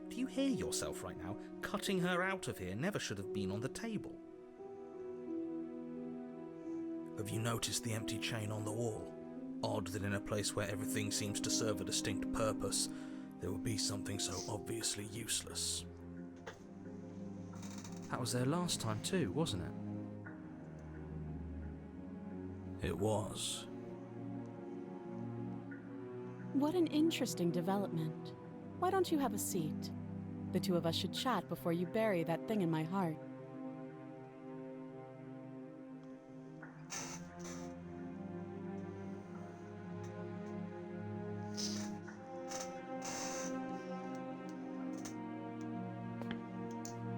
Do you hear yourself right now? Cutting her out of here never should have been on the table. Have you noticed the empty chain on the wall? Odd that in a place where everything seems to serve a distinct purpose, there would be something so obviously useless. That was there last time too, wasn't it? It was. What an interesting development. Why don't you have a seat? The two of us should chat before you bury that thing in my heart.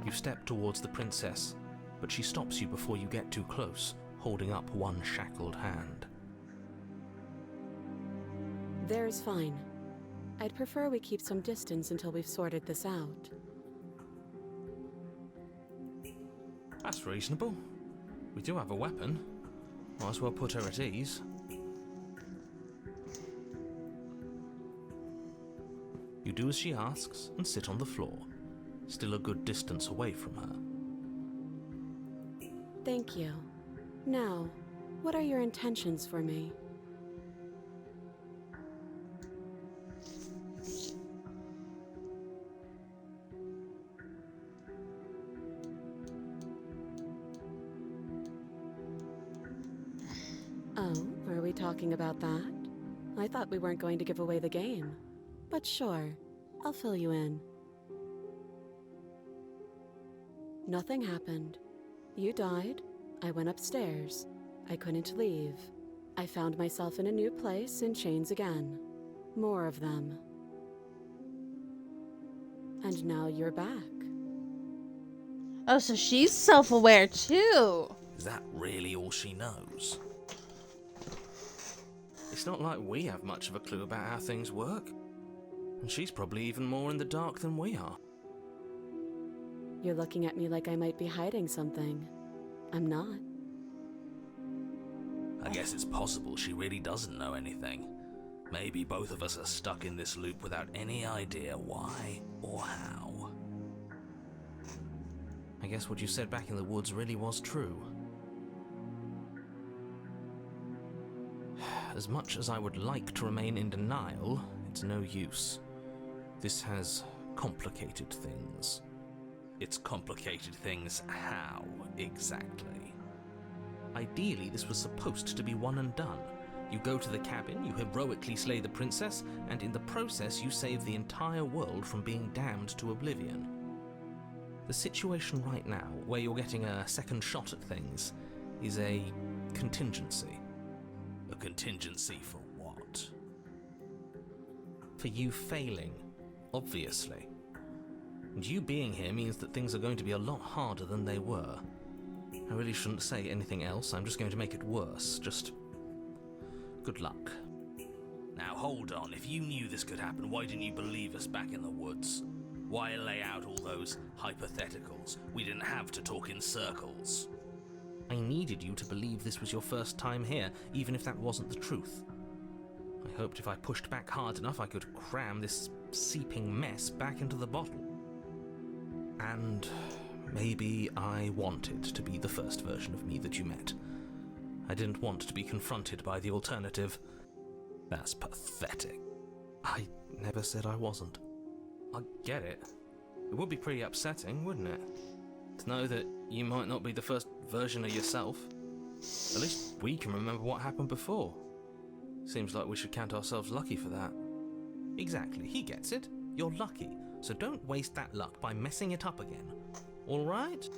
You step towards the princess, but she stops you before you get too close, holding up one shackled hand. There's fine. I'd prefer we keep some distance until we've sorted this out. That's reasonable. We do have a weapon. Might as well put her at ease. You do as she asks and sit on the floor, still a good distance away from her. Thank you. Now, what are your intentions for me? Oh, are we talking about that? I thought we weren't going to give away the game. But sure, I'll fill you in. Nothing happened. You died. I went upstairs. I couldn't leave. I found myself in a new place in chains again. More of them. And now you're back. Oh, so she's self-aware too. Is that really all she knows? It's not like we have much of a clue about how things work. And she's probably even more in the dark than we are. You're looking at me like I might be hiding something. I'm not. I guess it's possible she really doesn't know anything. Maybe both of us are stuck in this loop without any idea why or how. I guess what you said back in the woods really was true. As much as I would like to remain in denial, it's no use. This has complicated things. It's complicated things how, exactly? Ideally, this was supposed to be one and done. You go to the cabin, you heroically slay the princess, and in the process you save the entire world from being damned to oblivion. The situation right now, where you're getting a second shot at things, is a contingency. A contingency for what? For you failing, obviously. And you being here means that things are going to be a lot harder than they were. I really shouldn't say anything else, I'm just going to make it worse. Just good luck. Now hold on, if you knew this could happen, why didn't you believe us back in the woods? Why lay out all those hypotheticals? We didn't have to talk in circles. I needed you to believe this was your first time here, even if that wasn't the truth. I hoped if I pushed back hard enough I could cram this seeping mess back into the bottle. And maybe I wanted to be the first version of me that you met. I didn't want to be confronted by the alternative. That's pathetic. I never said I wasn't. I get it. It would be pretty upsetting, wouldn't it? To know that you might not be the first version of yourself. At least we can remember what happened before. Seems like we should count ourselves lucky for that. Exactly, he gets it. You're lucky, so don't waste that luck by messing it up again. Alright?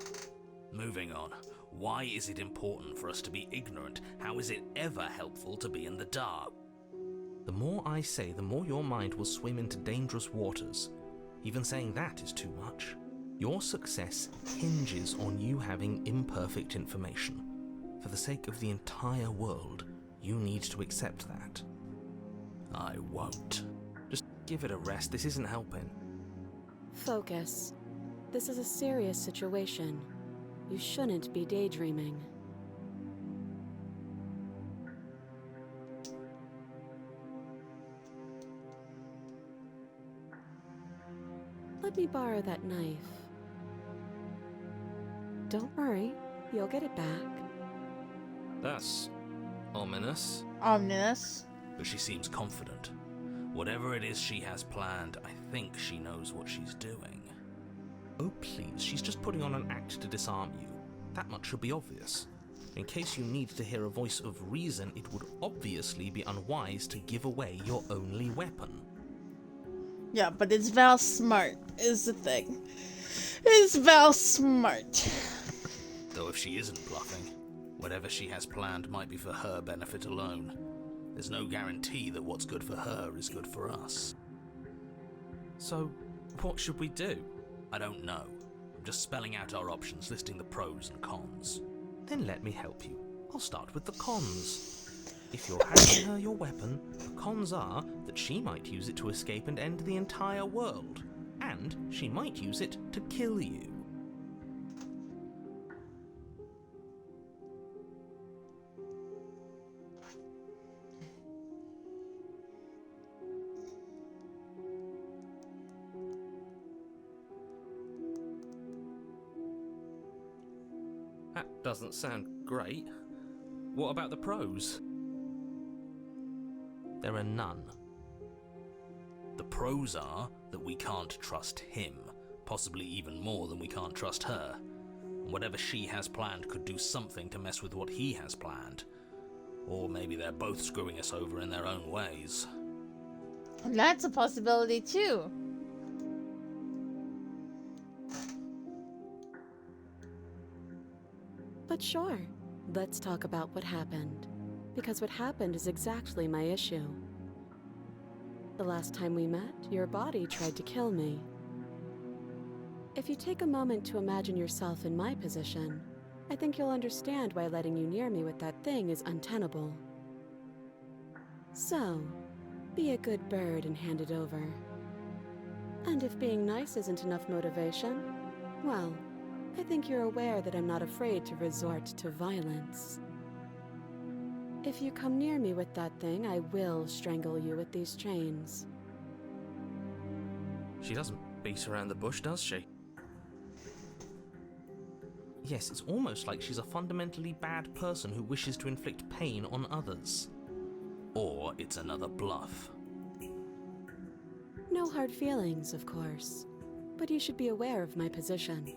Moving on. Why is it important for us to be ignorant? How is it ever helpful to be in the dark? The more I say, the more your mind will swim into dangerous waters. Even saying that is too much. Your success hinges on you having imperfect information. For the sake of the entire world, you need to accept that. I won't. Just give it a rest, this isn't helping. Focus. This is a serious situation. You shouldn't be daydreaming. Let me borrow that knife. Don't worry, you'll get it back. That's ominous. Ominous. But she seems confident. Whatever it is she has planned, I think she knows what she's doing. Oh please, she's just putting on an act to disarm you. That much should be obvious. In case you need to hear a voice of reason, it would obviously be unwise to give away your only weapon. Yeah, but is Val smart, is the thing. Is Val smart? Though if she isn't bluffing, whatever she has planned might be for her benefit alone. There's no guarantee that what's good for her is good for us. So, what should we do? I don't know. I'm just spelling out our options, listing the pros and cons. Then let me help you. I'll start with the cons. If you're handing her your weapon, the cons are that she might use it to escape and end the entire world. And she might use it to kill you. That doesn't sound great. What about the pros? There are none. The pros are that we can't trust him, possibly even more than we can't trust her. And whatever she has planned could do something to mess with what he has planned. Or maybe they're both screwing us over in their own ways. That's a possibility too. But sure, let's talk about what happened. Because what happened is exactly my issue. The last time we met, your body tried to kill me. If you take a moment to imagine yourself in my position, I think you'll understand why letting you near me with that thing is untenable. So, be a good bird and hand it over. And if being nice isn't enough motivation, well, I think you're aware that I'm not afraid to resort to violence. If you come near me with that thing, I will strangle you with these chains. She doesn't beat around the bush, does she? Yes, it's almost like she's a fundamentally bad person who wishes to inflict pain on others. Or it's another bluff. No hard feelings, of course. But you should be aware of my position.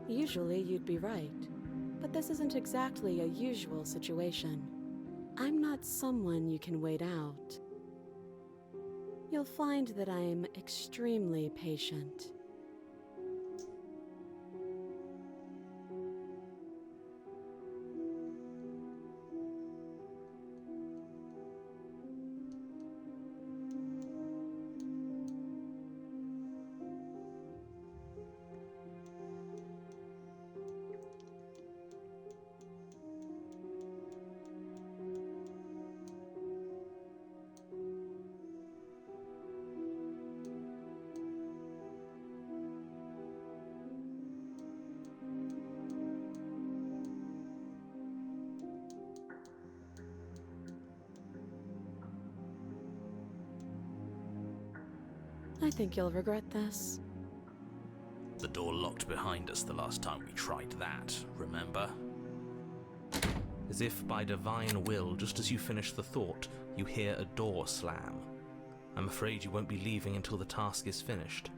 Usually you'd be right, but this isn't exactly a usual situation. I'm not someone you can wait out. You'll find that I'm extremely patient. I think you'll regret this. The door locked behind us the last time we tried that, remember? As if by divine will, just as you finish the thought, you hear a door slam. I'm afraid you won't be leaving until the task is finished.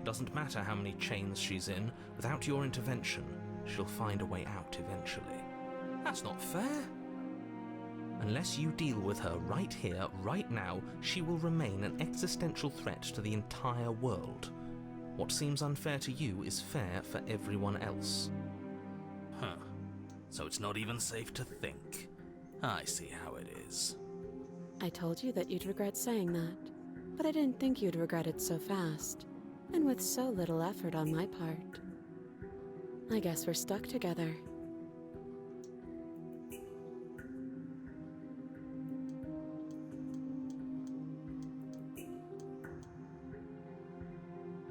It doesn't matter how many chains she's in, without your intervention, she'll find a way out eventually. That's not fair. Unless you deal with her right here, right now, she will remain an existential threat to the entire world. What seems unfair to you is fair for everyone else. Huh. So it's not even safe to think. I see how it is. I told you that you'd regret saying that, but I didn't think you'd regret it so fast, and with so little effort on my part. I guess we're stuck together.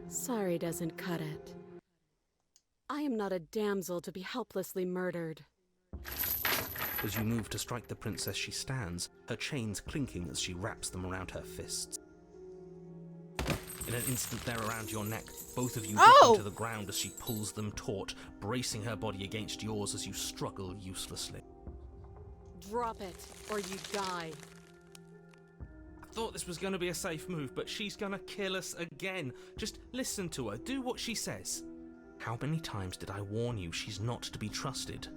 Sorry doesn't cut it. I am not a damsel to be helplessly murdered. As you move to strike the princess, she stands, her chains clinking as she wraps them around her fists. In an instant, they're around your neck. Both of you drop to the ground as she pulls them taut, bracing her body against yours as you struggle uselessly. Drop it, or you die. I thought this was going to be a safe move, but she's going to kill us again. Just listen to her. Do what she says. How many times did I warn you she's not to be trusted?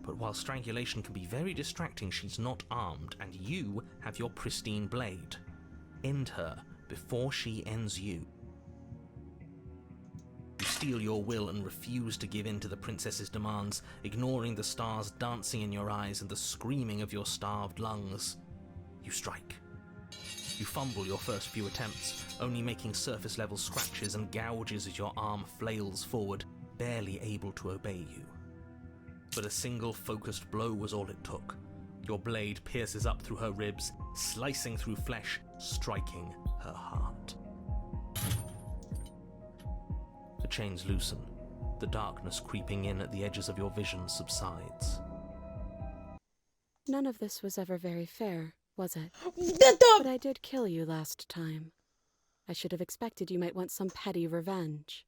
But while strangulation can be very distracting, she's not armed, and you have your pristine blade. End her before she ends you. You steel your will and refuse to give in to the princess's demands, ignoring the stars dancing in your eyes and the screaming of your starved lungs. You strike. You fumble your first few attempts, only making surface-level scratches and gouges as your arm flails forward, barely able to obey you. But a single focused blow was all it took. Your blade pierces up through her ribs, slicing through flesh, striking her heart. The chains loosen. The darkness creeping in at the edges of your vision subsides. None of this was ever very fair, was it? Get But I did kill you last time. I should have expected you might want some petty revenge.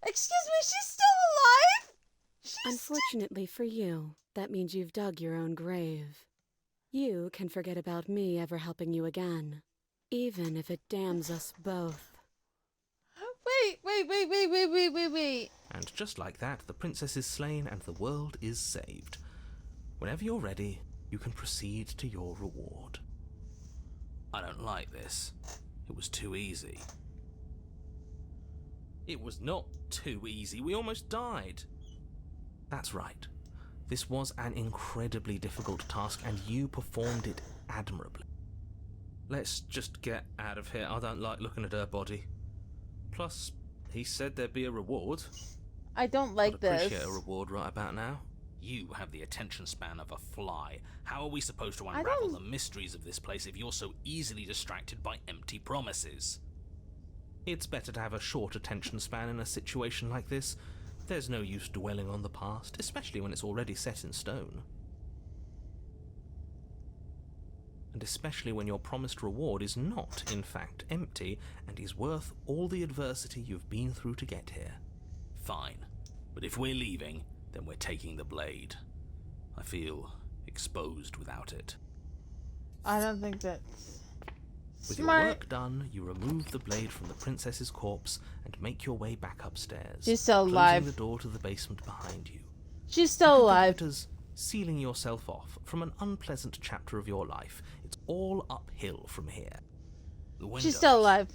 Excuse me, she's still alive? Unfortunately for you, that means you've dug your own grave. You can forget about me ever helping you again, even if it damns us both. Wait. And just like that, the princess is slain and the world is saved. Whenever you're ready, you can proceed to your reward. I don't like this. It was too easy. It was not too easy. We almost died. That's right. This was an incredibly difficult task, and you performed it admirably. Let's just get out of here. I don't like looking at her body. Plus, he said there'd be a reward. I don't like I'd this. appreciate a reward right about now. You have the attention span of a fly. How are we supposed to unravel the mysteries of this place if you're so easily distracted by empty promises? It's better to have a short attention span in a situation like this. There's no use dwelling on the past, especially when it's already set in stone. And especially when your promised reward is not, in fact, empty, and is worth all the adversity you've been through to get here. Fine. But if we're leaving, then we're taking the blade. I feel exposed without it. I don't think that's With smart. your work done, you remove the blade from the princess's corpse and make your way back upstairs. She's still closing alive. the door to the basement behind you. She's still alive. Think of it as sealing yourself off from an unpleasant chapter of your life. It's all uphill from here. The windows. She's still alive.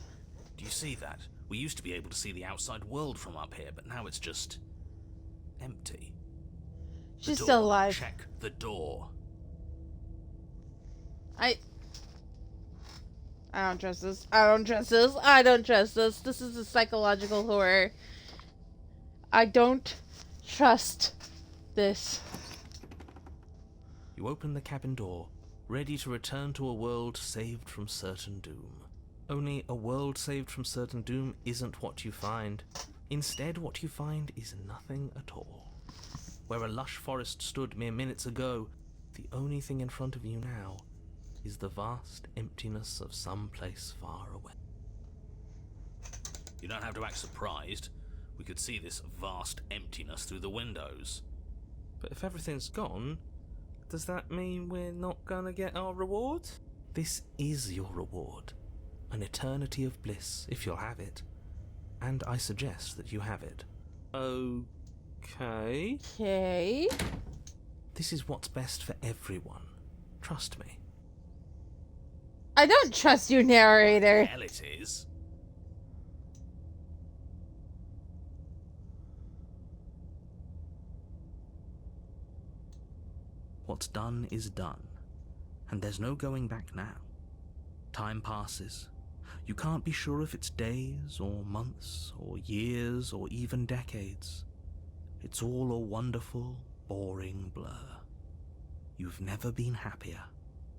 Do you see that? We used to be able to see the outside world from up here, but now it's just empty. The She's door. still alive. Check the door. I don't trust this. I don't trust this. This is a psychological horror. I don't trust this. You open the cabin door, ready to return to a world saved from certain doom. Only a world saved from certain doom isn't what you find. Instead, what you find is nothing at all. Where a lush forest stood mere minutes ago, the only thing in front of you now is the vast emptiness of some place far away. You don't have to act surprised. We could see this vast emptiness through the windows. But if everything's gone, does that mean we're not gonna get our reward? This is your reward. An eternity of bliss, if you'll have it. And I suggest that you have it. Okay. Okay. This is what's best for everyone. Trust me. I don't trust you, narrator. Hell it is. What's done is done, and there's no going back now. Time passes. You can't be sure if it's days, or months, or years, or even decades. It's all a wonderful, boring blur. You've never been happier.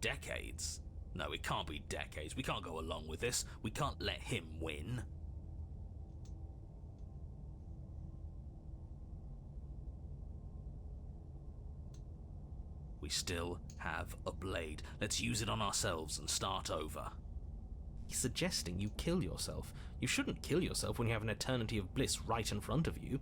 Decades? No, it can't be decades. We can't go along with this. We can't let him win. We still have a blade. Let's use it on ourselves and start over. He's suggesting you kill yourself. You shouldn't kill yourself when you have an eternity of bliss right in front of you.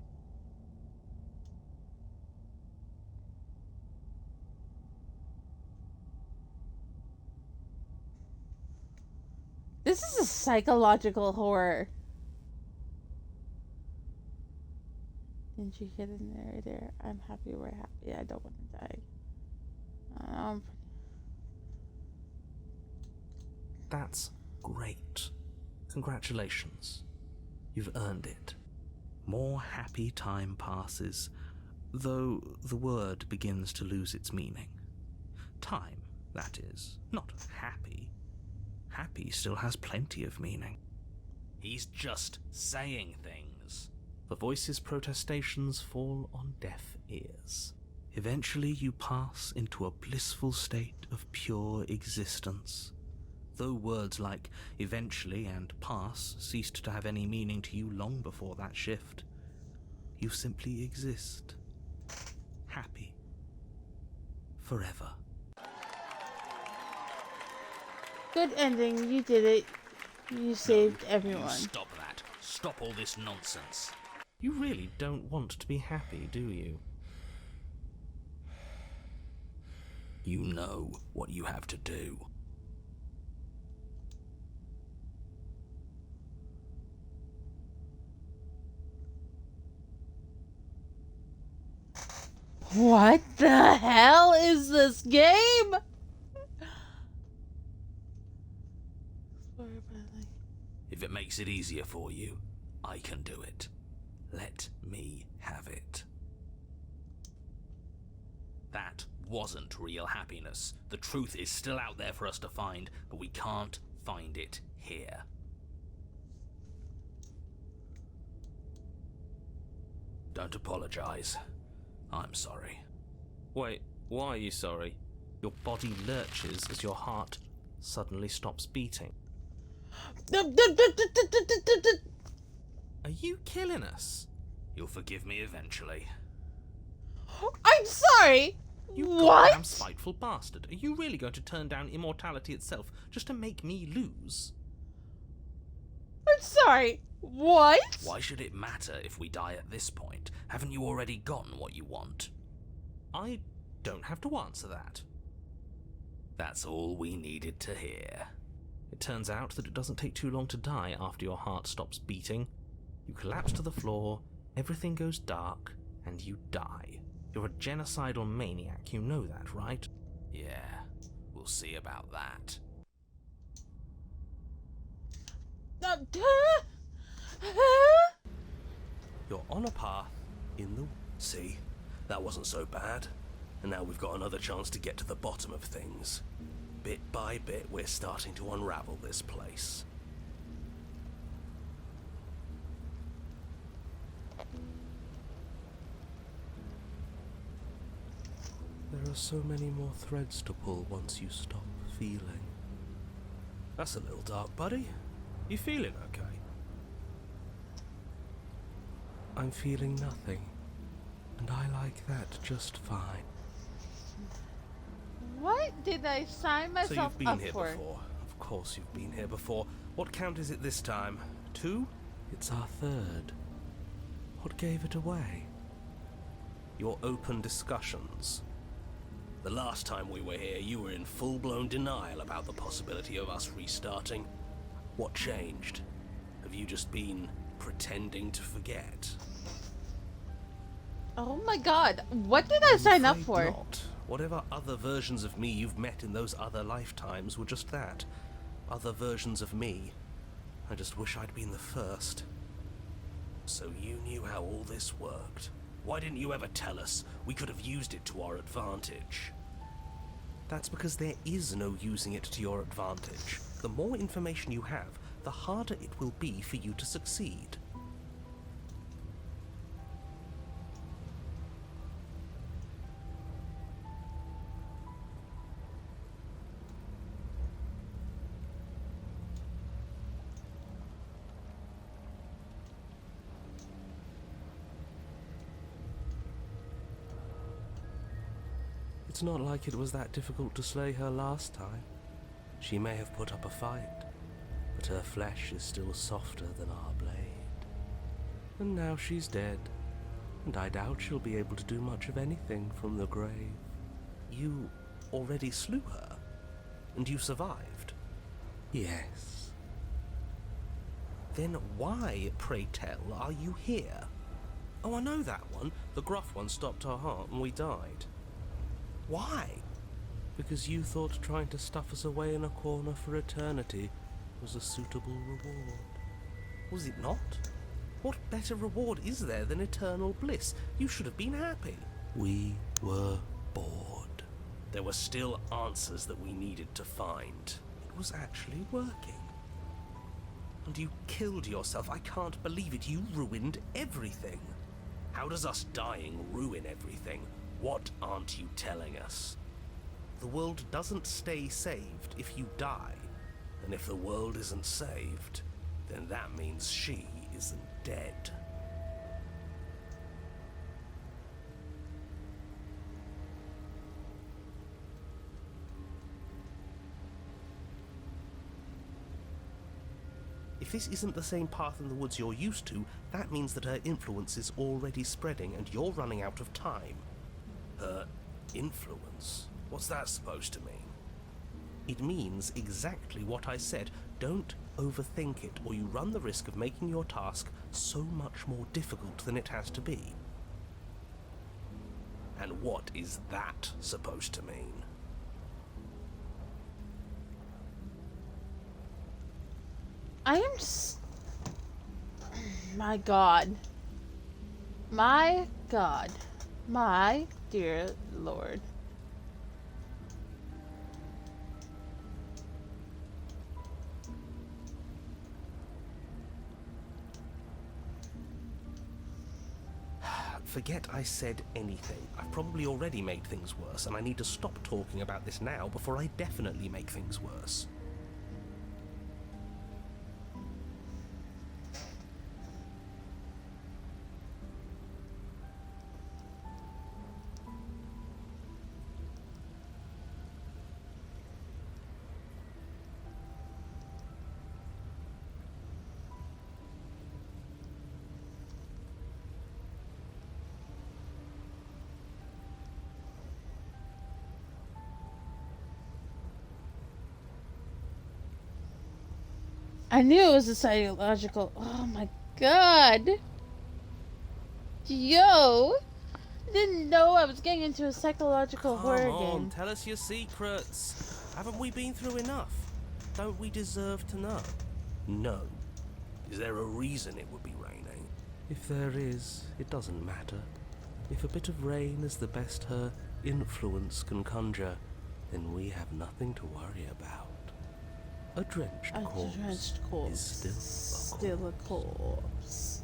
This is a psychological horror. Didn't you get in there? I'm happy we're happy. I don't want to die. That's great. Congratulations. You've earned it. More happy time passes, though the word begins to lose its meaning. Time, that is, not happy. Happy still has plenty of meaning. He's just saying things. The voice's protestations fall on deaf ears. Eventually you pass into a blissful state of pure existence. Though words like eventually and pass ceased to have any meaning to you long before that shift, you simply exist. Happy. Forever. Good ending. You did it. You saved You everyone. stop that. Stop all this nonsense. You really don't want to be happy, do you? You know what you have to do. What the hell is this game? If it makes it easier for you, I can do it. Let me have it. That wasn't real happiness. The truth is still out there for us to find, but we can't find it here. Don't apologize. I'm sorry. Wait, why are you sorry? Your body lurches as your heart suddenly stops beating. Are you killing us? You'll forgive me eventually. I'm sorry. You What? goddamn spiteful bastard. Are you really going to turn down immortality itself just to make me lose? I'm sorry. What? Why should it matter if we die at this point? Haven't you already gotten what you want? I don't have to answer that. That's all we needed to hear. It turns out that it doesn't take too long to die after your heart stops beating. You collapse to the floor, everything goes dark, and you die. You're a genocidal maniac, you know that, right? Yeah, we'll see about that. You're on a path in the... See, that wasn't so bad. And now we've got another chance to get to the bottom of things. Bit by bit, we're starting to unravel this place. There are so many more threads to pull once you stop feeling. That's a little dark, buddy. You feeling okay? I'm feeling nothing, and I like that just fine. What did I sign So myself you've been up here for? before. Of course you've been here before. What count is it this time? 2? It's our third. What gave it away? Your open discussions. The last time we were here, you were in full-blown denial about the possibility of us restarting. What changed? Have you just been pretending to forget? Oh my god, what did I sign up Afraid for? Not. Whatever other versions of me you've met in those other lifetimes were just that. Other versions of me. I just wish I'd been the first. So you knew how all this worked. Why didn't you ever tell us? We could have used it to our advantage. That's because there is no using it to your advantage. The more information you have, the harder it will be for you to succeed. It's not like it was that difficult to slay her last time. She may have put up a fight, but her flesh is still softer than our blade. And now she's dead, and I doubt she'll be able to do much of anything from the grave. You already slew her, and you survived? Yes. Then why, pray tell, are you here? Oh, I know that one. The gruff one stopped our heart and we died. Why? Because you thought trying to stuff us away in a corner for eternity was a suitable reward. Was it not? What better reward is there than eternal bliss? You should have been happy. We were bored. There were still answers that we needed to find. It was actually working. And you killed yourself. I can't believe it. You ruined everything. How does us dying ruin everything? What aren't you telling us? The world doesn't stay saved if you die. And if the world isn't saved, then that means she isn't dead. If this isn't the same path in the woods you're used to, that means that her influence is already spreading and you're running out of time. Her influence? What's that supposed to mean? It means exactly what I said. Don't overthink it, or you run the risk of making your task so much more difficult than it has to be. And what is that supposed to mean? I am my god. My god. My dear Lord. Forget I said anything. I've probably already made things worse, and I need to stop talking about this now before I definitely make things worse. I knew it was a psychological. Oh my god. Yo. Didn't know I was getting into a psychological horror Come on, game. tell us your secrets. Haven't we been through enough? Don't we deserve to know? No. Is there a reason it would be raining? If there is, it doesn't matter. If a bit of rain is the best her influence can conjure, then we have nothing to worry about. A drenched A corpse drenched corpse. is still a corpse.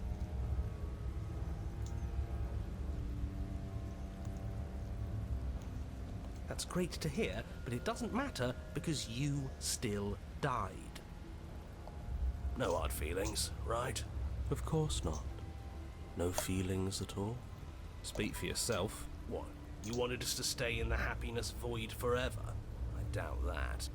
That's great to hear, but it doesn't matter because you still died. No hard feelings, right? Of course not. No feelings at all? Speak for yourself. What? You wanted us to stay in the happiness void forever? I doubt that.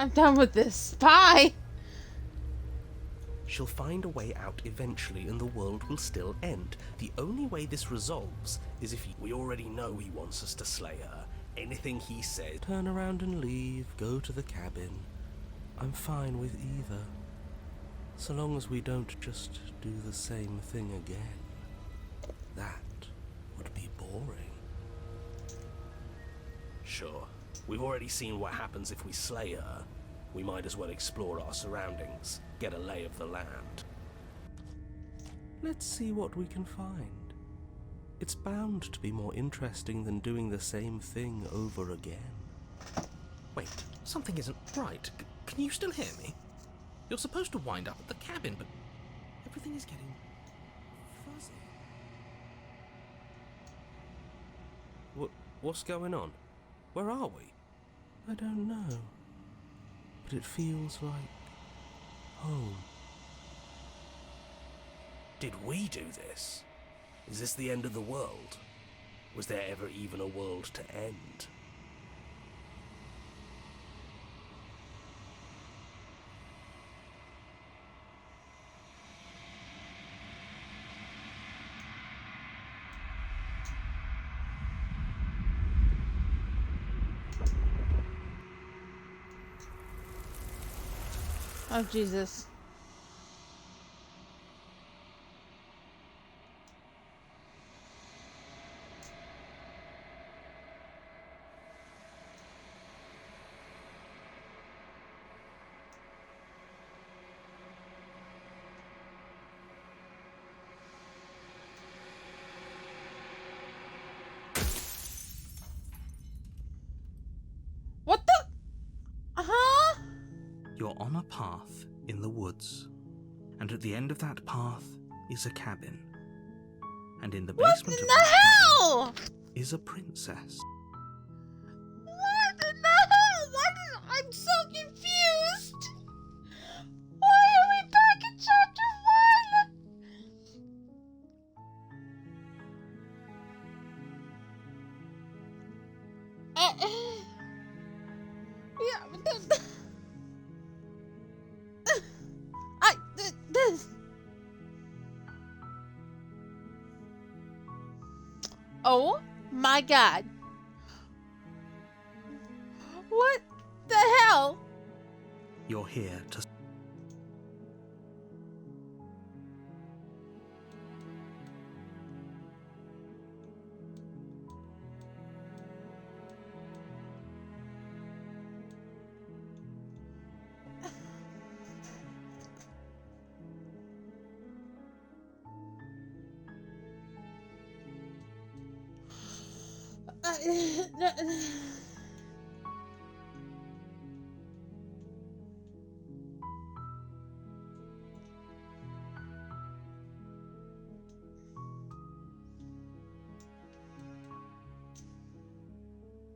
I'm done with this. Bye! She'll find a way out eventually and the world will still end. The only way this resolves is if we already know he wants us to slay her. Anything he says, turn around and leave, go to the cabin. I'm fine with either. So long as we don't just do the same thing again. That would be boring. Sure, we've already seen what happens if we slay her. We might as well explore our surroundings, get a lay of the land. Let's see what we can find. It's bound to be more interesting than doing the same thing over again. Wait, something isn't right. Can you still hear me? You're supposed to wind up at the cabin, but everything is getting fuzzy. What's going on? Where are we? I don't know. But it feels like home. Did we do this? Is this the end of the world? Was there ever even a world to end? Oh, Jesus. What the? Huh? You're on a path in the woods, and at the end of that path is a cabin. And in the What basement in of the that hell? cabin is a princess. What in the hell? I'm so confused. Why are we back in chapter 1? Yeah, but this. Oh my God. What the hell? You're here to...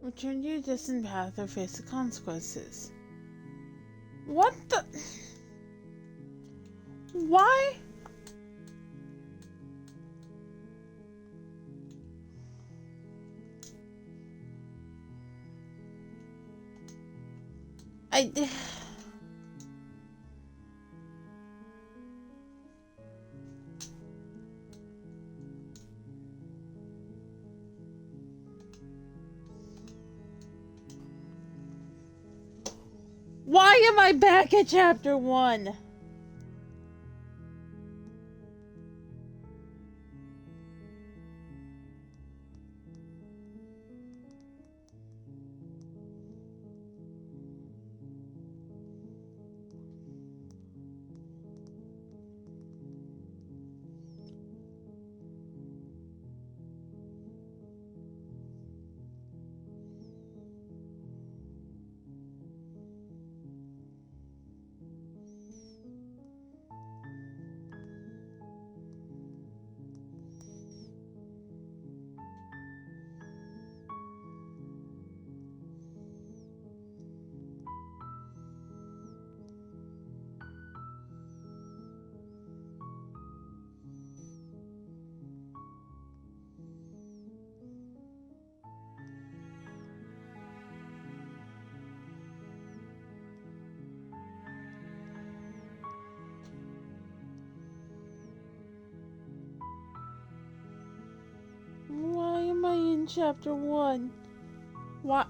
Return to your distant path or face the consequences. What the? Why? Why am I back at chapter 1? in chapter 1. What?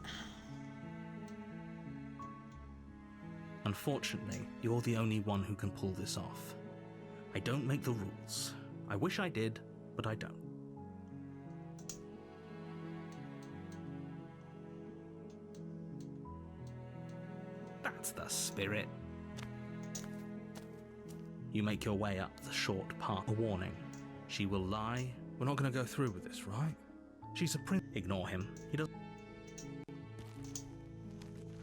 Unfortunately, you're the only one who can pull this off. I don't make the rules. I wish I did, but I don't. That's the spirit. You make your way up the short path. A warning. She will lie. We're not going to go through with this, right? She's a prince. Ignore him. He doesn't.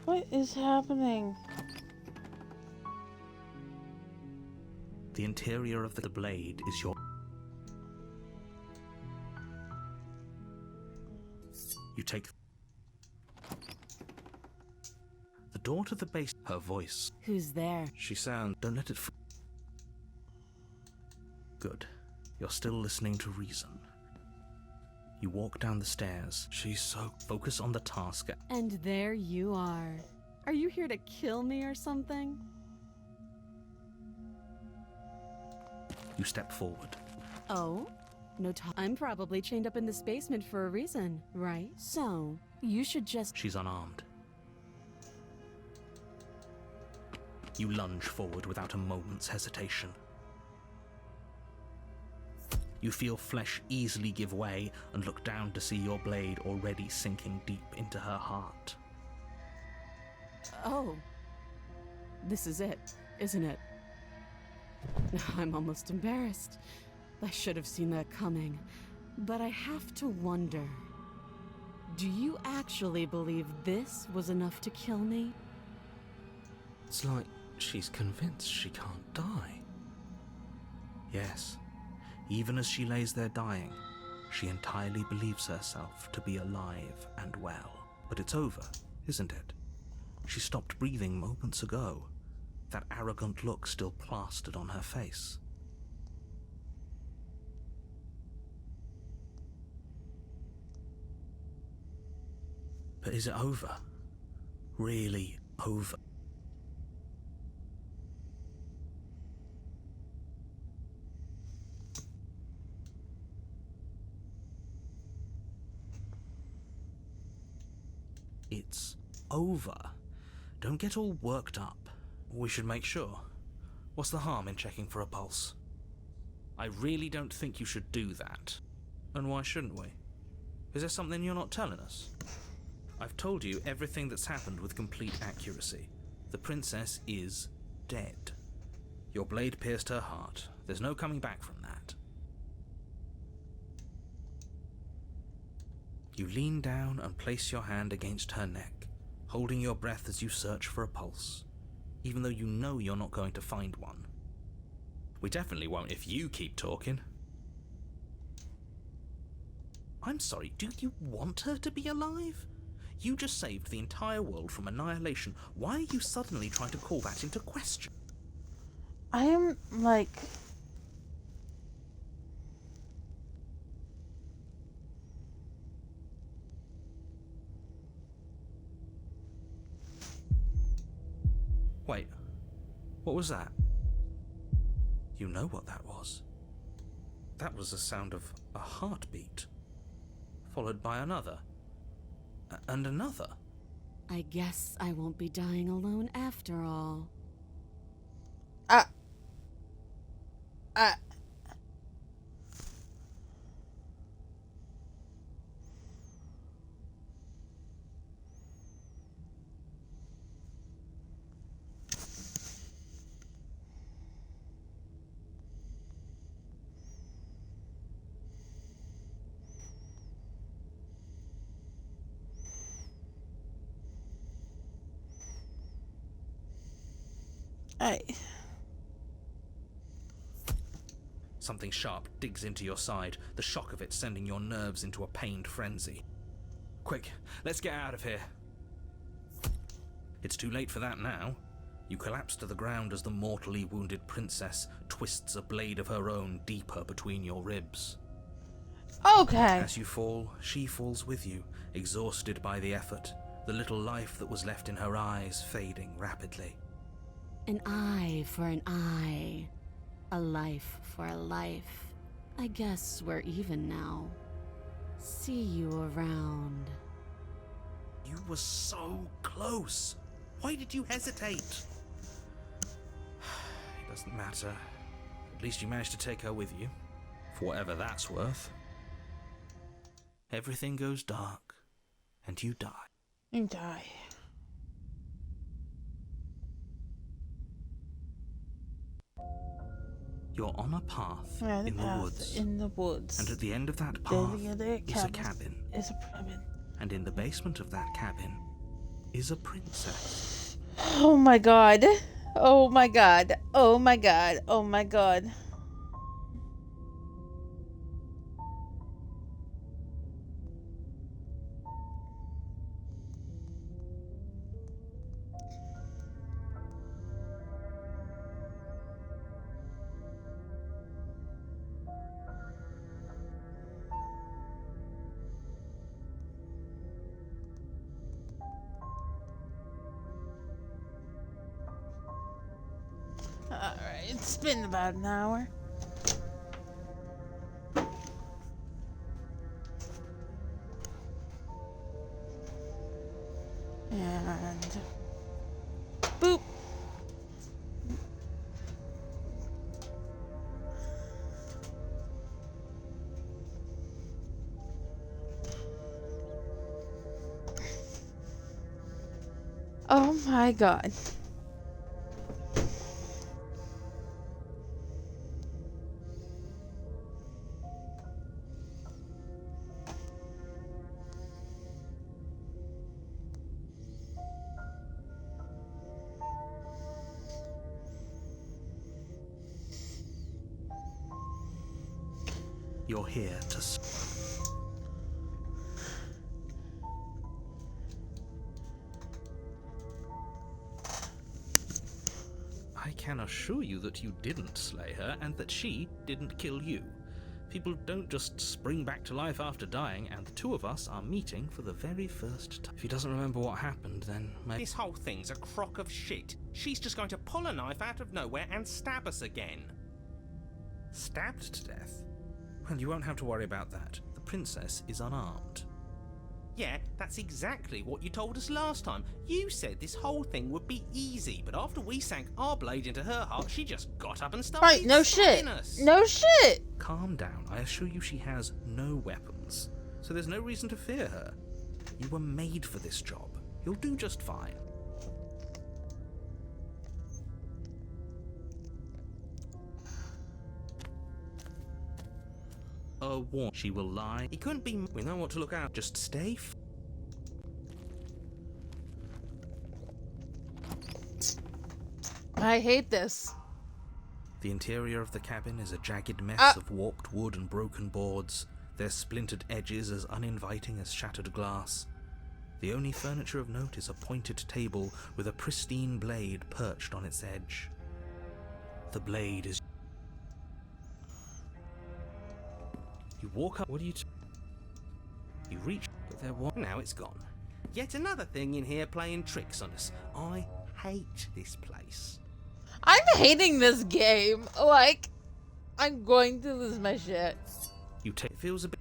What is happening? The interior of the blade is your... You take... The door to the base... Her voice. Who's there? She sounds... Don't let it... Good. You're still listening to reason. You walk down the stairs. She's so... Focus on the task. And there you are. Are you here to kill me or something? You step forward. Oh? No time. I'm probably chained up in this basement for a reason, right? So, you should just... She's unarmed. You lunge forward without a moment's hesitation. You feel flesh easily give way and look down to see your blade already sinking deep into her heart. Oh. This is it, isn't it? I'm almost embarrassed. I should have seen that coming. But I have to wonder. Do you actually believe this was enough to kill me? It's like she's convinced she can't die. Yes, even as she lays there dying, she entirely believes herself to be alive and well. But it's over, isn't it? She stopped breathing moments ago. That arrogant look still plastered on her face. But is it over? Really over? It's over. Don't get all worked up. We should make sure. What's the harm in checking for a pulse? I really don't think you should do that. And why shouldn't we? Is there something you're not telling us? I've told you everything that's happened with complete accuracy. The princess is dead. Your blade pierced her heart. There's no coming back from that. You lean down and place your hand against her neck, holding your breath as you search for a pulse, even though you know you're not going to find one. We definitely won't if you keep talking. I'm sorry, do you want her to be alive? You just saved the entire world from annihilation. Why are you suddenly trying to call that into question? I am, like... Wait, what was that? You know what that was. That was the sound of a heartbeat, followed by another, and another. I guess I won't be dying alone after all. Something sharp digs into your side, the shock of it sending your nerves into a pained frenzy. Quick, let's get out of here. It's too late for that now. You collapse to the ground as the mortally wounded princess twists a blade of her own deeper between your ribs. Okay. As you fall, she falls with you, exhausted by the effort, the little life that was left in her eyes fading rapidly. An eye for an eye. A life for a life. I guess we're even now. See you around. You were so close. Why did you hesitate? It doesn't matter. At least you managed to take her with you. For whatever that's worth. Everything goes dark, and you die. You die. You're on a path Yeah, in the woods. In the woods. And at the end of that There, path there, is a cabin. Is a cabin. And in the basement of that cabin is a princess. Oh my god. Oh my god. Oh my god. Oh my god. Alright, it's been about an hour. And boop. Oh my god. You're here to... I can assure you that you didn't slay her and that she didn't kill you. People don't just spring back to life after dying, and the two of us are meeting for the very first time. If he doesn't remember what happened, then maybe... This whole thing's a crock of shit. She's just going to pull a knife out of nowhere and stab us again. Stabbed to death? Well, you won't have to worry about that. The princess is unarmed. Yeah, that's exactly what you told us last time. You said this whole thing would be easy, but after we sank our blade into her heart, she just got up and started Right, no shit. stabbing us. No shit. Calm down. I assure you she has no weapons. So there's no reason to fear her. You were made for this job. You'll do just fine. She will lie. He couldn't be... We know what to look out. Just stay I hate this. The interior of the cabin is a jagged mess of warped wood and broken boards, their splintered edges as uninviting as shattered glass. The only furniture of note is a pointed table with a pristine blade perched on its edge. The blade is... You walk up... What do you... You reach... But there was... Now it's gone. Yet another thing in here playing tricks on us. I hate this place. I'm hating this game. Like, I'm going to lose my shit. You take... It feels a bit...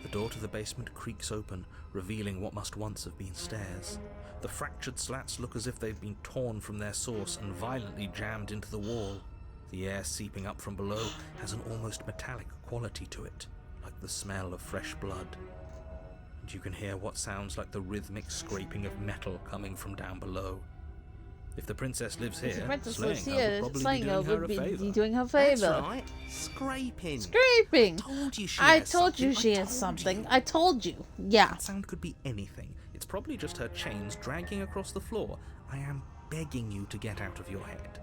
The door to the basement creaks open, revealing what must once have been stairs. The fractured slats look as if they've been torn from their source and violently jammed into the wall. The air seeping up from below has an almost metallic quality to it, like the smell of fresh blood. And you can hear what sounds like the rhythmic scraping of metal coming from down below. If the princess lives here, slaying her would probably be doing her a favour. That's right. Scraping. Scraping. I told you she has something. I told you. Yeah. That sound could be anything. It's probably just her chains dragging across the floor. I am begging you to get out of your head.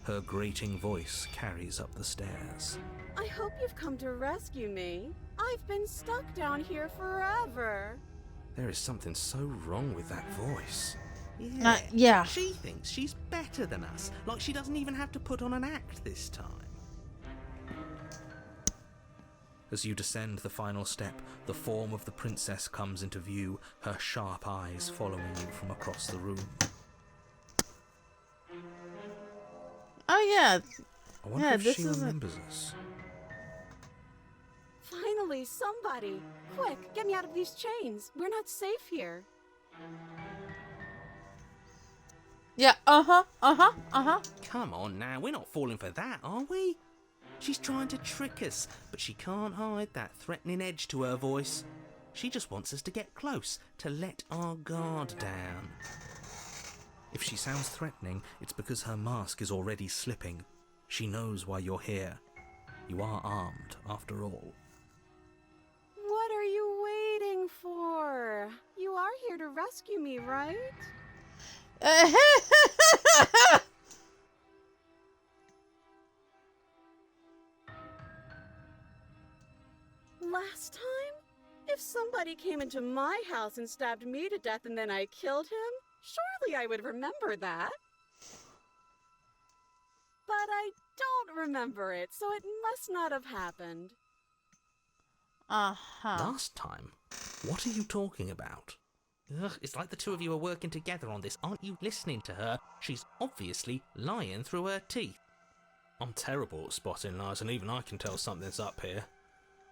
Her grating voice carries up the stairs. I hope you've come to rescue me. I've been stuck down here forever. There is something so wrong with that voice. Yeah. Yeah. She thinks she's better than us. Like she doesn't even have to put on an act this time. As you descend the final step, the form of the princess comes into view, her sharp eyes following you from across the room. Oh yeah. I wonder Yeah, if this she isn't- remembers us. Finally, somebody! Quick, get me out of these chains. We're not safe here. Yeah, uh-huh. Come on now, we're not falling for that, are we? She's trying to trick us, but she can't hide that threatening edge to her voice. She just wants us to get close, to let our guard down. If she sounds threatening, it's because her mask is already slipping. She knows why you're here. You are armed, after all. What are you waiting for? You are here to rescue me, right? Last time? If somebody came into my house and stabbed me to death and then I killed him, surely I would remember that. But I don't remember it, so it must not have happened. Uh-huh. Last time? What are you talking about? Ugh, it's like the two of you are working together on this. Aren't you listening to her? She's obviously lying through her teeth. I'm terrible at spotting lies, and even I can tell something's up here.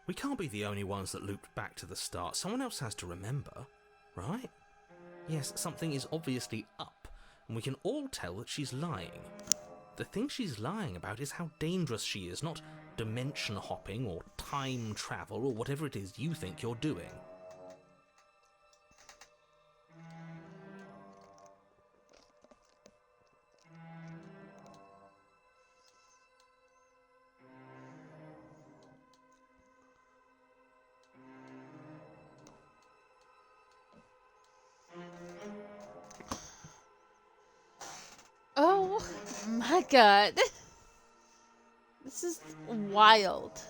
We can't be the only ones that looped back to the start. Someone else has to remember, right? Yes, something is obviously up, and we can all tell that she's lying. The thing she's lying about is how dangerous she is, not dimension hopping or time travel or whatever it is you think you're doing. Oh my god. This is wild.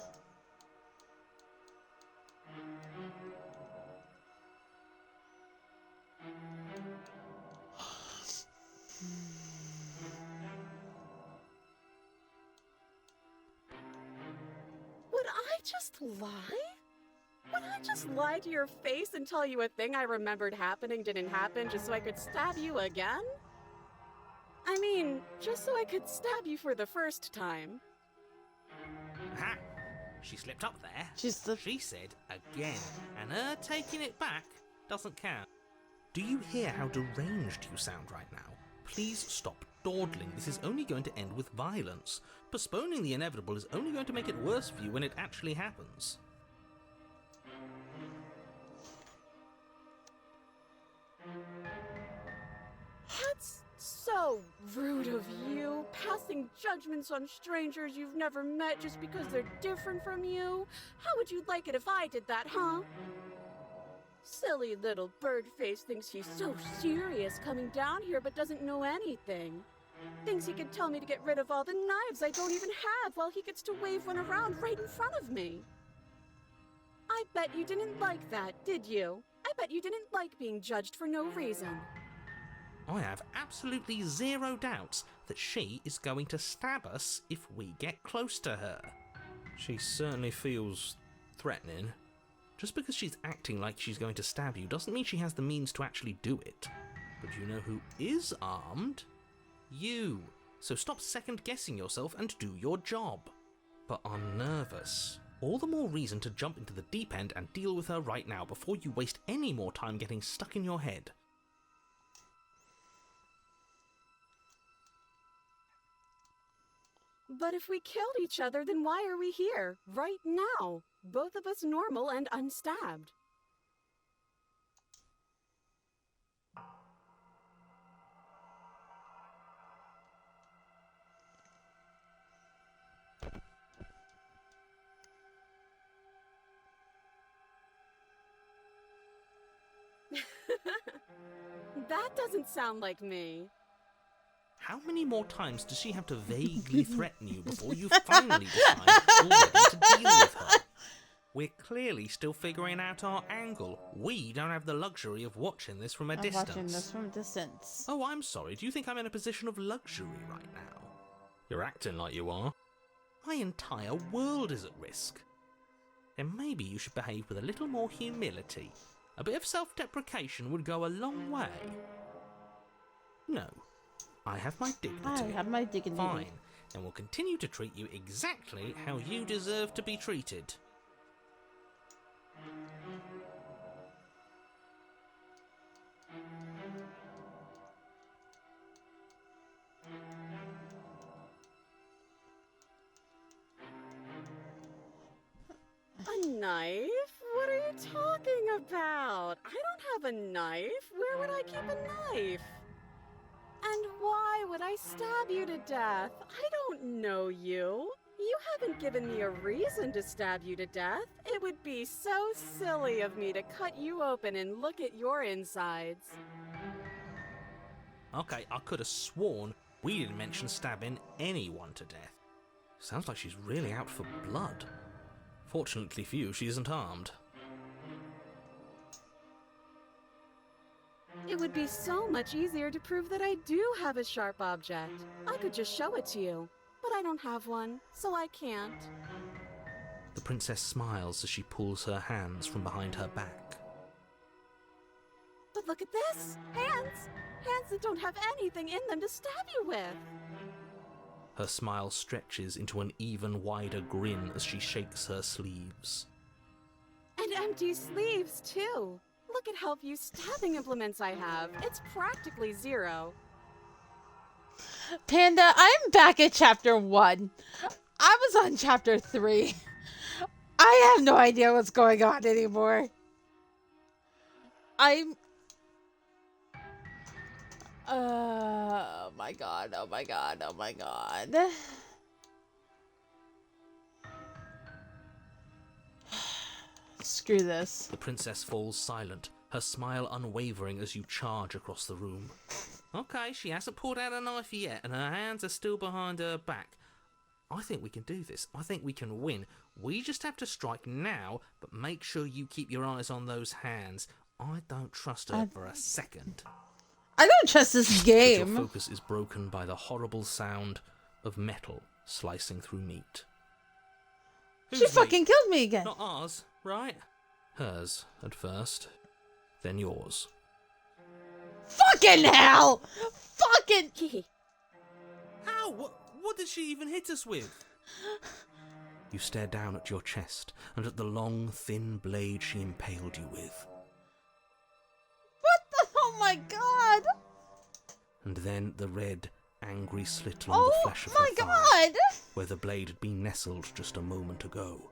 Would I just lie? Would I just lie to your face and tell you a thing I remembered happening didn't happen just so I could stab you again? I mean, just so I could stab you for the first time. Ha! She slipped up there. She said again, and her taking it back doesn't count. Do you hear how deranged you sound right now? Please stop dawdling. This is only going to end with violence. Postponing the inevitable is only going to make it worse for you when it actually happens. That's so rude of you, passing judgments on strangers you've never met just because they're different from you. How would you like it if I did that, huh? Silly little Birdface thinks he's so serious coming down here but doesn't know anything. Thinks he can tell me to get rid of all the knives I don't even have while he gets to wave one around right in front of me. I bet you didn't like that, did you? I bet you didn't like being judged for no reason. I have absolutely zero doubts that she is going to stab us if we get close to her. She certainly feels threatening. Just because she's acting like she's going to stab you doesn't mean she has the means to actually do it. But you know who is armed? You. So stop second-guessing yourself and do your job. But I'm nervous. All the more reason to jump into the deep end and deal with her right now before you waste any more time getting stuck in your head. But if we killed each other, then why are we here, right now? Both of us normal and unstabbed. That doesn't sound like me. How many more times does she have to vaguely threaten you before you finally decide already to deal with her? We're clearly still figuring out our angle. We don't have the luxury of watching this from a I'm distance. watching this from a distance. Oh, I'm sorry. Do you think I'm in a position of luxury right now? You're acting like you are. My entire world is at risk. Then maybe you should behave with a little more humility. A bit of self-deprecation would go a long way. No. I have my dignity. I have my dignity. Fine. and will continue to treat you exactly how you deserve to be treated. A knife? What are you talking about? I don't have a knife. Where would I keep a knife? And why would I stab you to death? I don't know you. You haven't given me a reason to stab you to death. It would be so silly of me to cut you open and look at your insides. Okay, I could have sworn we didn't mention stabbing anyone to death. Sounds like she's really out for blood. Fortunately for you, she isn't armed. It would be so much easier to prove that I do have a sharp object. I could just show it to you, but I don't have one, so I can't. The princess smiles as she pulls her hands from behind her back. But look at this! Hands! Hands that don't have anything in them to stab you with! Her smile stretches into an even wider grin as she shakes her sleeves. And empty sleeves, too! Look at how few stabbing implements I have. It's practically zero. Panda, I'm back at chapter 1. I was on chapter 3. I have no idea what's going on anymore. Oh my god, oh my god, oh my god. Screw this. The princess falls silent, her smile unwavering as you charge across the room. Okay, she hasn't pulled out a knife yet, and her hands are still behind her back. I think we can do this. I think we can win. We just have to strike now, but make sure you keep your eyes on those hands. I don't trust her for a second. I don't trust this But your game. focus is broken by the horrible sound of metal slicing through meat. She Whose fucking meat? killed me again. Not ours, right? Hers at first, then yours. Fucking hell! Fucking... Ow! What did she even hit us with? You stare down at your chest and at the long, thin blade she impaled you with. What the... Oh my god! And then the red, angry slit along the Oh flesh of my her thigh, god! where the blade had been nestled just a moment ago.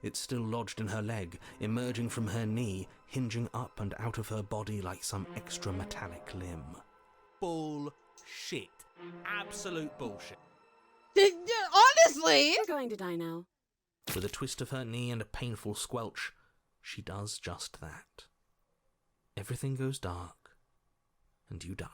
It's still lodged in her leg, emerging from her knee, hinging up and out of her body like some extra metallic limb. Bullshit. Absolute bullshit. Honestly! You're going to die now. With a twist of her knee and a painful squelch, she does just that. Everything goes dark, and you die.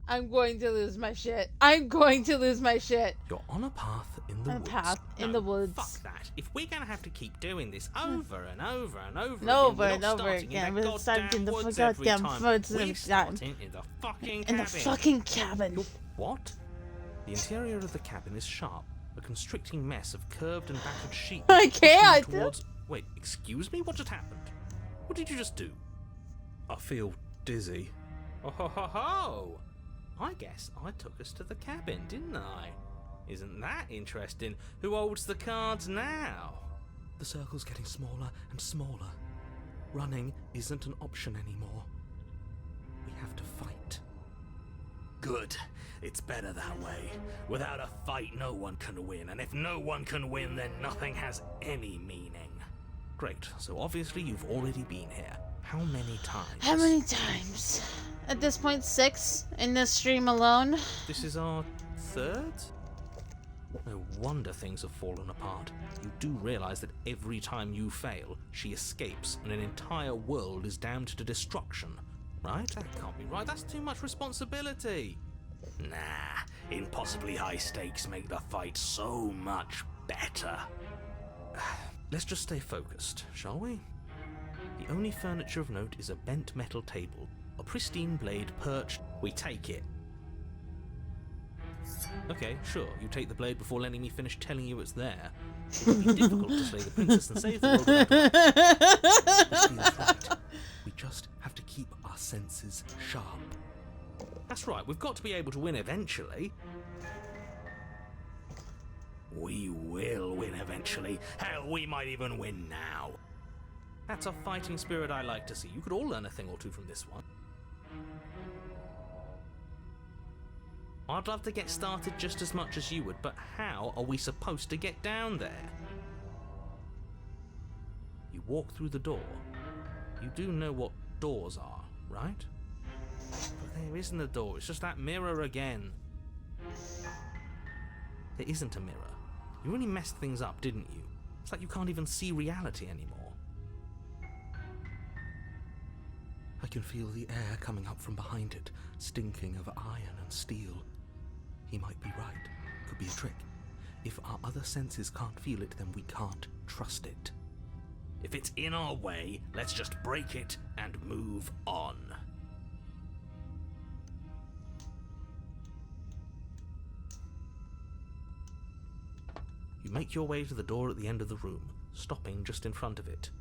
I'm going to lose my shit. I'm going to lose my shit. You're on a path in the On a woods. path in No, the woods. Fuck that. If we're gonna have to keep doing this over and over and over And over again, and we're not over starting again. in We're the starting goddamn in the woods goddamn every time. woods We're every time. starting in the fucking In cabin. the fucking cabin. What? The interior of the cabin is sharp, a constricting mess of curved and battered sheet. I can't. Towards... Wait, excuse me? What just happened? What did you just do? I feel dizzy. Oh ho ho ho! I guess I took us to the cabin, didn't I? Isn't that interesting? Who holds the cards now? The circle's getting smaller and smaller. Running isn't an option anymore. We have to fight. Good. It's better that way. Without a fight, no one can win. And if no one can win, then nothing has any meaning. Great. So obviously you've already been here. How many times? How many times? At this point, 6 in this stream alone. This is our third? No wonder things have fallen apart. You do realize that every time you fail, she escapes and an entire world is damned to destruction. Right? That can't be right. That's too much responsibility. Nah, impossibly high stakes make the fight so much better. Let's just stay focused, shall we? The only furniture of note is a bent metal table, a pristine blade perched. We take it. Okay, sure, you take the blade before letting me finish telling you it's there. It would be difficult to slay the princess and save the world without a weapon. This feels right. We just have to keep our senses sharp. That's right, We've got to be able to win eventually. We will win eventually. Hell, we might even win now. That's a fighting spirit I like to see. You could all learn a thing or two from this one. I'd love to get started just as much as you would, but how are we supposed to get down there? You walk through the door. You do know what doors are, right? But there isn't a door, it's just that mirror again. There isn't a mirror. You really messed things up, didn't you? It's like you can't even see reality anymore. I can feel the air coming up from behind it, stinking of iron and steel. He might be right. Could be a trick. If our other senses can't feel it, then we can't trust it. If it's in our way, let's just break it and move on. You make your way to the door at the end of the room, stopping just in front of it.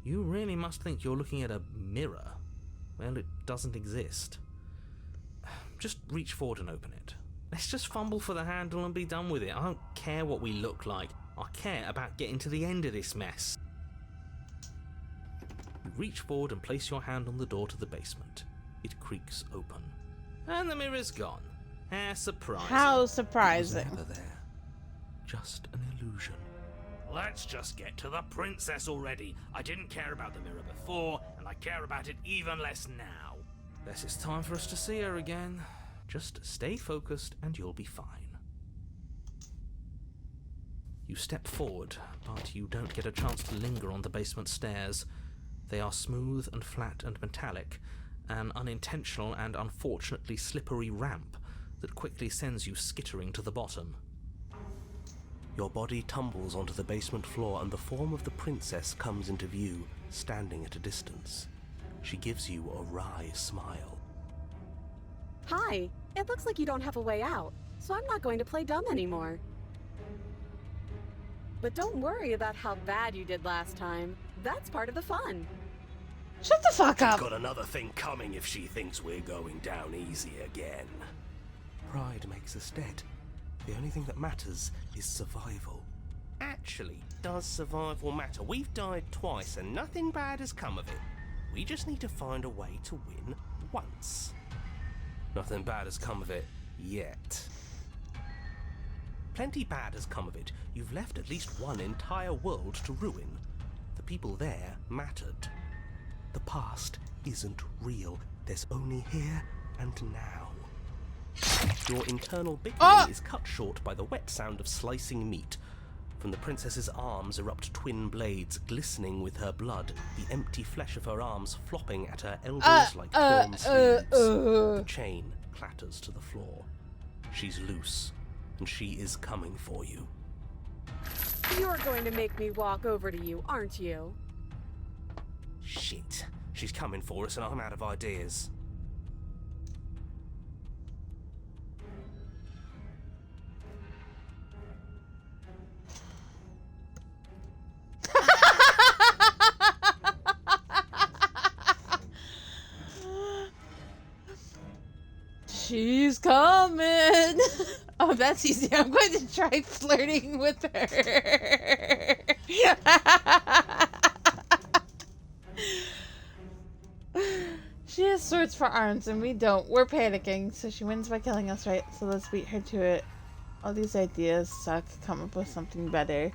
You really must think you're looking at a mirror. Well, it doesn't exist. Just reach forward and open it. Let's just fumble for the handle and be done with it. I don't care what we look like. I care about getting to the end of this mess. You reach forward and place your hand on the door to the basement. It creaks open. And the mirror's gone. How surprising. How It surprising. was never there. Just an illusion. Let's just get to the princess already. I didn't care about the mirror before, and I care about it even less now. Guess it's time for us to see her again. Just stay focused and you'll be fine. You step forward, but you don't get a chance to linger on the basement stairs. They are smooth and flat and metallic, an unintentional and unfortunately slippery ramp that quickly sends you skittering to the bottom. Your body tumbles onto the basement floor and the form of the princess comes into view, standing at a distance. She gives you a wry smile. Hi, it looks like you don't have a way out, so I'm not going to play dumb anymore. But don't worry about how bad you did last time. That's part of the fun. Shut the fuck up. Got another thing coming if she thinks we're going down easy again. Pride makes us dead. The only thing that matters is survival. Actually, does survival matter? We've died twice and nothing bad has come of it. We just need to find a way to win once. Nothing bad has come of it yet. Plenty bad has come of it. You've left at least one entire world to ruin. The people there mattered. The past isn't real. There's only here and now. Your internal bickering is cut short by the wet sound of slicing meat. From the princess's arms erupt twin blades, glistening with her blood, the empty flesh of her arms flopping at her elbows like torn sleeves. The chain clatters to the floor. She's loose, and she is coming for you. You're going to make me walk over to you, aren't you? Shit. She's coming for us and I'm out of ideas. She's coming. Oh, that's easy. I'm going to try flirting with her. She has swords for arms and we don't. We're panicking, so she wins by killing us, right? So let's beat her to it. All these ideas suck. Come up with something better.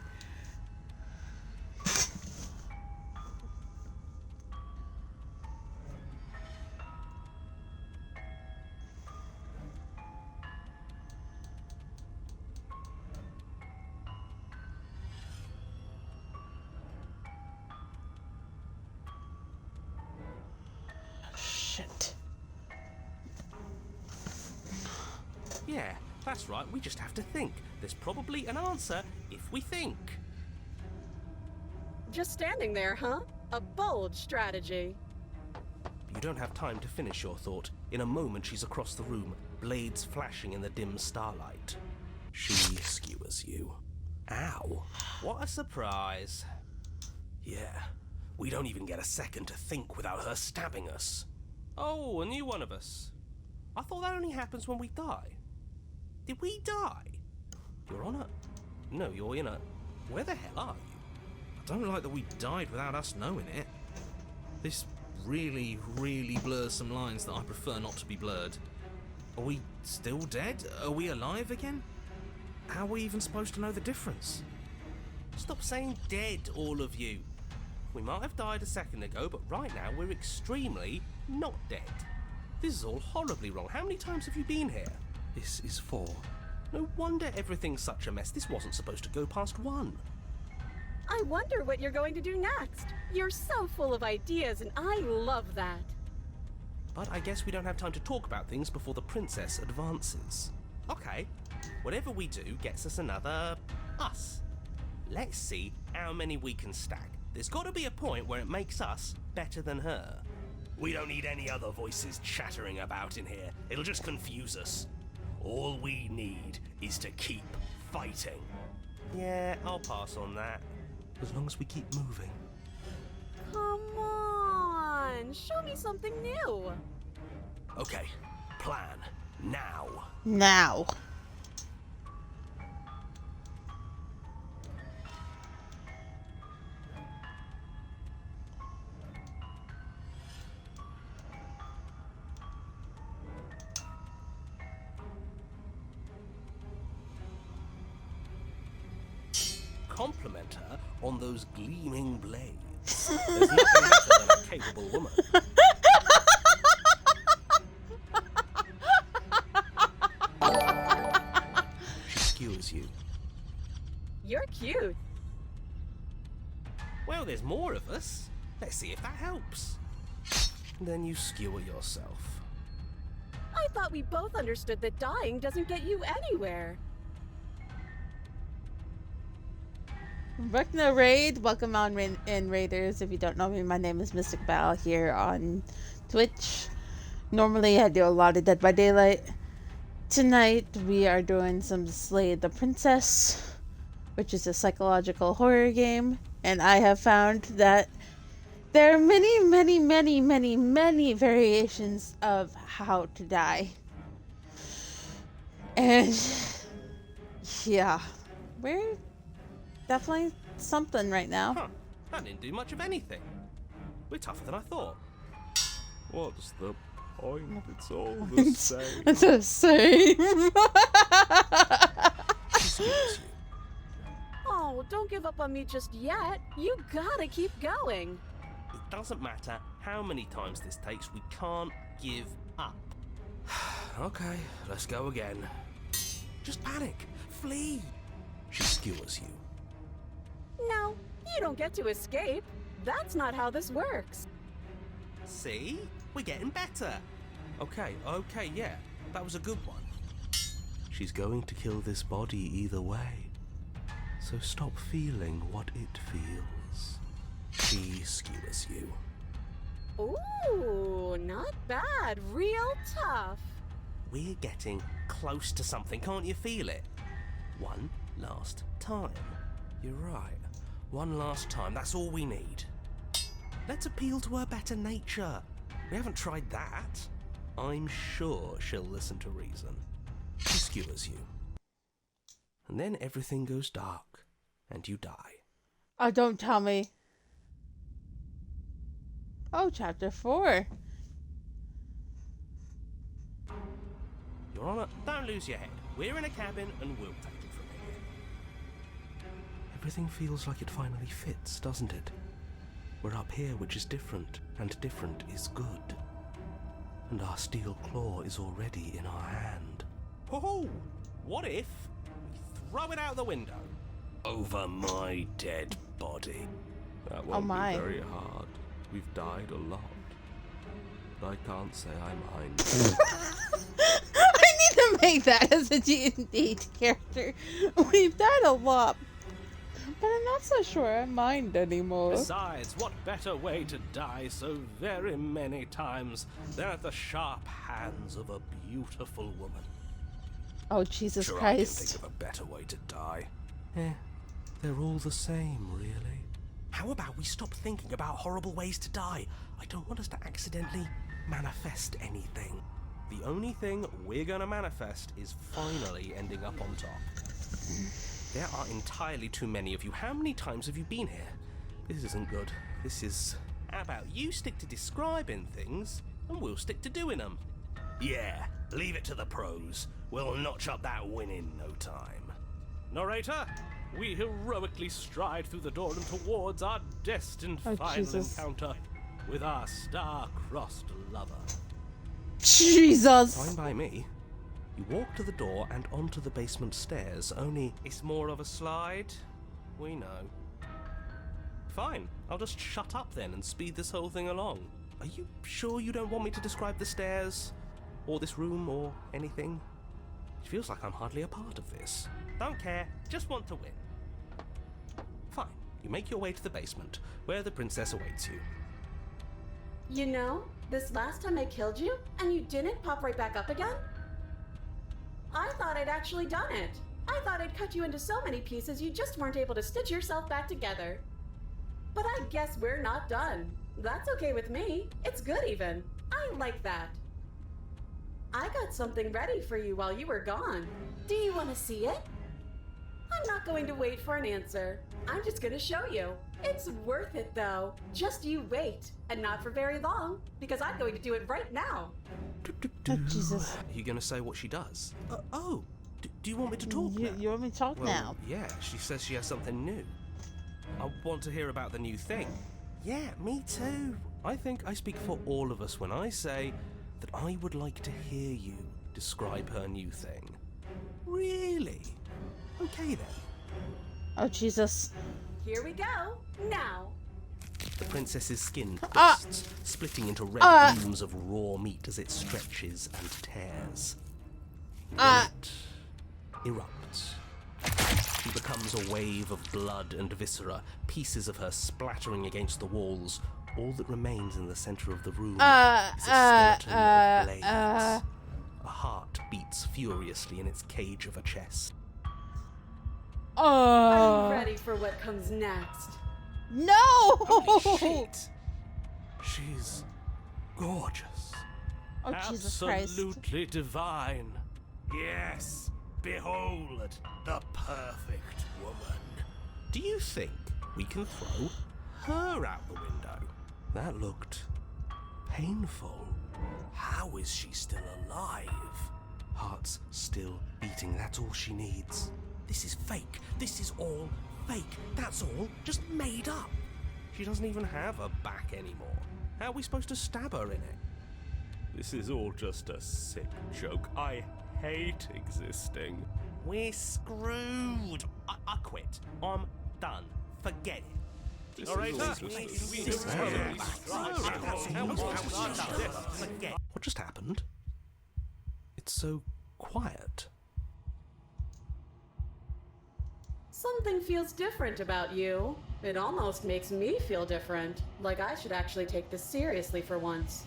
Shit. Yeah, that's right, we just have to think. There's probably an answer if we think. Just standing there, huh? A bold strategy. You don't have time to finish your thought. In a moment she's across the room, blades flashing in the dim starlight. She skewers you. Ow. What a surprise. Yeah, we don't even get a second to think without her stabbing us. Oh, a new one of us. I thought that only happens when we die. Did we die? You're on a... No, you're in a... Where the hell are you? I don't like that we died without us knowing it. This really, really blurs some lines that I prefer not to be blurred. Are we still dead? Are we alive again? How are we even supposed to know the difference? Stop saying dead, all of you. We might have died a second ago, but right now we're extremely not dead. This is all horribly wrong. How many times have you been here? This is 4. No wonder everything's such a mess. This wasn't supposed to go past 1. I wonder what you're going to do next. You're so full of ideas, and I love that. But I guess we don't have time to talk about things before the princess advances. Okay, whatever we do gets us another us. Let's see how many we can stack. There's got to be a point where it makes us better than her. We don't need any other voices chattering about in here. It'll just confuse us. All we need is to keep fighting. Yeah, I'll pass on that. As long as we keep moving. Come on, show me something new. Okay, plan now. Now. Compliment her on those gleaming blades. There's nothing better than a capable woman. She skewers you. You're cute. Well, there's more of us. Let's see if that helps. Then you skewer yourself. I thought we both understood that dying doesn't get you anywhere. Vecna Raid, welcome on in Raiders. If you don't know me, my name is Mystic Val here on Twitch. Normally I do a lot of Dead by Daylight. Tonight we are doing some Slay the Princess, which is a psychological horror game, and I have found that there are many variations of how to die. And yeah, we're definitely something right now. Huh, that didn't do much of anything. We're tougher than I thought. What's the point? It's all the same. It's the same. She skewers you. Oh, don't give up on me just yet. You gotta keep going. It doesn't matter how many times this takes, we can't give up. Okay, let's go again. Just panic. Flee. She skewers you. No, you don't get to escape. That's not how this works. See? We're getting better. Okay, yeah. That was a good one. She's going to kill this body either way. So stop feeling what it feels. She skewers you. Ooh, not bad. Real tough. We're getting close to something. Can't you feel it? One last time. You're right. One last time, that's all we need. Let's appeal to her better nature. We haven't tried that. I'm sure she'll listen to reason. She skewers you. And then everything goes dark, and you die. Oh, don't tell me. Oh, chapter 4. Your Honor, don't lose your head. We're in a cabin, and we'll take it from here. Everything feels like it finally fits, doesn't it? We're up here, which is different, and different is good. And our steel claw is already in our hand. Oh, what if we throw it out the window? Over my dead body. That won't my. be very hard. We've died a lot. But I can't say I mind. I need to make that as a D&D character. We've died a lot, but I'm not so sure I mind anymore. Besides, what better way to die so very many times than at the sharp hands of a beautiful woman? Oh, Jesus Sure, Christ. I can think of a better way to die. They're all the same, really. How about we stop thinking about horrible ways to die? I don't want us to accidentally manifest anything. The only thing we're gonna manifest is finally ending up on top. There are entirely too many of you. How many times have you been here? This isn't good. This is... How about you stick to describing things, and we'll stick to doing them? Yeah, leave it to the pros. We'll notch up that win in no time. Narrator, we heroically stride through the door and towards our destined final Jesus. encounter with our star-crossed lover. Jesus! Fine by me. You walk to the door and onto the basement stairs, only it's more of a slide. We know. Fine, I'll just shut up then and speed this whole thing along. Are you sure you don't want me to describe the stairs? Or this room, or anything? It feels like I'm hardly a part of this. Don't care, just want to win. Fine, you make your way to the basement, where the princess awaits you. You know, this last time I killed you, and you didn't pop right back up again? I thought I'd actually done it. I thought I'd cut you into so many pieces you just weren't able to stitch yourself back together. But I guess we're not done. That's okay with me. It's good even. I like that. I got something ready for you while you were gone. Do you want to see it? I'm not going to wait for an answer. I'm just going to show you. It's worth it though. Just you wait. And not for very long, because I'm going to do it right now. Oh, Jesus. Are you going to say what she does? Do you want me to talk now? You want me to talk Well, now? yeah, she says she has something new. I want to hear about the new thing. Yeah, me too. I think I speak for all of us when I say that I would like to hear you describe her new thing. Really? Okay then. Oh, Jesus. Here we go. Now. The princess's skin bursts, splitting into red blooms of raw meat as it stretches and tears. Then it erupts. She becomes a wave of blood and viscera, pieces of her splattering against the walls. All that remains in the center of the room is a skeleton of blades. A heart beats furiously in its cage of a chest. Are you ready for what comes next? No! Holy shit! She's gorgeous. Oh, Jesus Christ. Absolutely divine. Yes, behold the perfect woman. Do you think we can throw her out the window? That looked painful. How is she still alive? Heart's still beating, that's all she needs. This is fake. This is all fake. That's all just made up. She doesn't even have a back anymore. How are we supposed to stab her in it? This is all just a sick joke. I hate existing. We're screwed. I quit. I'm done. Forget it. What just happened? It's so quiet. Something feels different about you. It almost makes me feel different. Like I should actually take this seriously for once.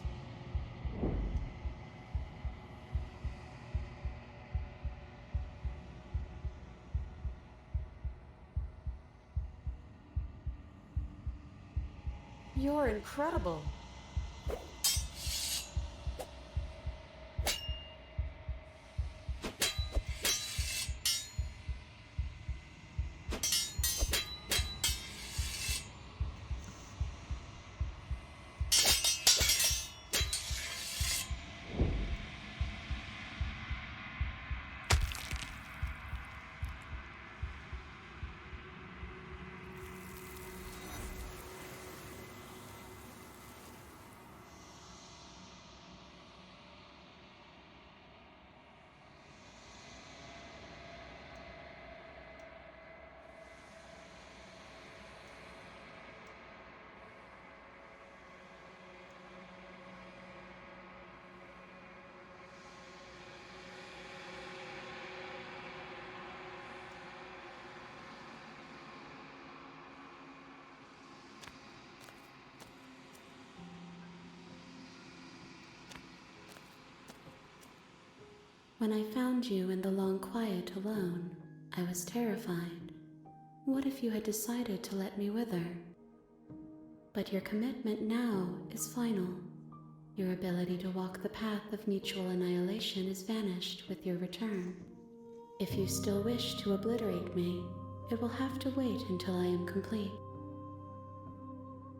You're incredible. When I found you in the long quiet alone, I was terrified. What if you had decided to let me wither? But your commitment now is final. Your ability to walk the path of mutual annihilation is vanished with your return. If you still wish to obliterate me, it will have to wait until I am complete.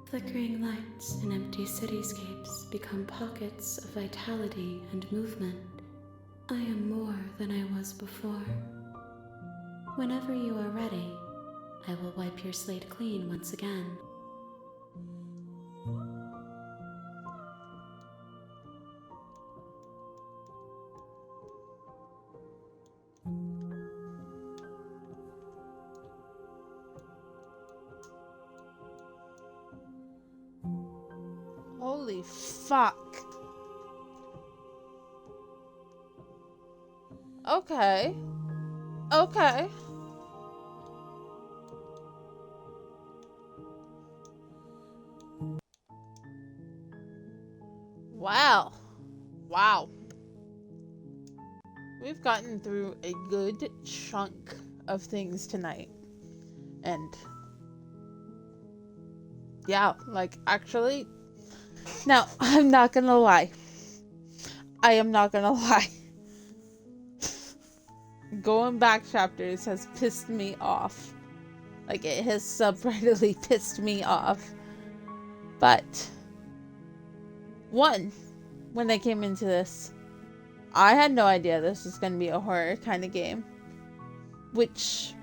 Flickering lights in empty cityscapes become pockets of vitality and movement. I am more than I was before. Whenever you are ready, I will wipe your slate clean once again. Holy fuck. Okay. Okay. Wow. Wow. We've gotten through a good chunk of things tonight. And yeah, like actually, now I'm not gonna lie. I am not gonna lie. Going back chapters has pissed me off. Like, it has subredditly pissed me off. But one, when I came into this, I had no idea this was going to be a horror kind of game. Which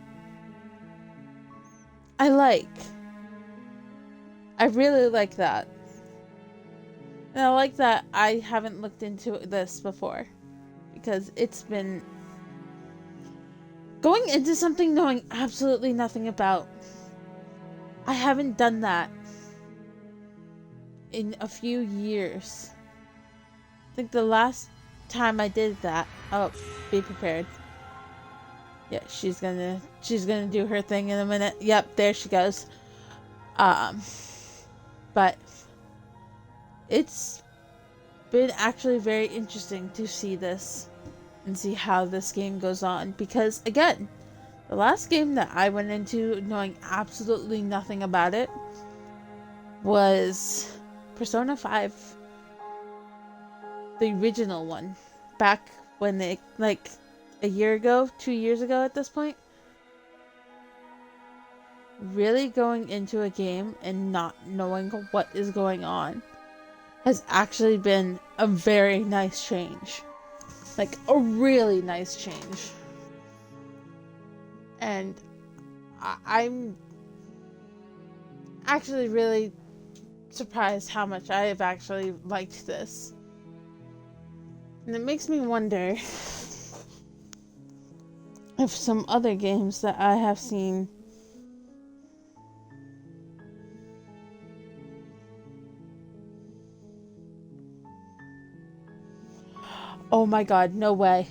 I like. I really like that. And I like that I haven't looked into this before. Because it's been going into something knowing absolutely nothing about. I haven't done that in a few years. I think the last time I did that, oh, be prepared. Yeah, she's gonna do her thing in a minute. Yep, there she goes. But it's been actually very interesting to see this and see how this game goes on, because again, the last game that I went into knowing absolutely nothing about it was Persona 5, the original one, back when they, like, a year ago, 2 years ago at this point. Really going into a game and not knowing what is going on has actually been a very nice change. Like, a really nice change. And I'm actually really surprised how much I have actually liked this. And it makes me wonder if some other games that I have seen oh my god, no way.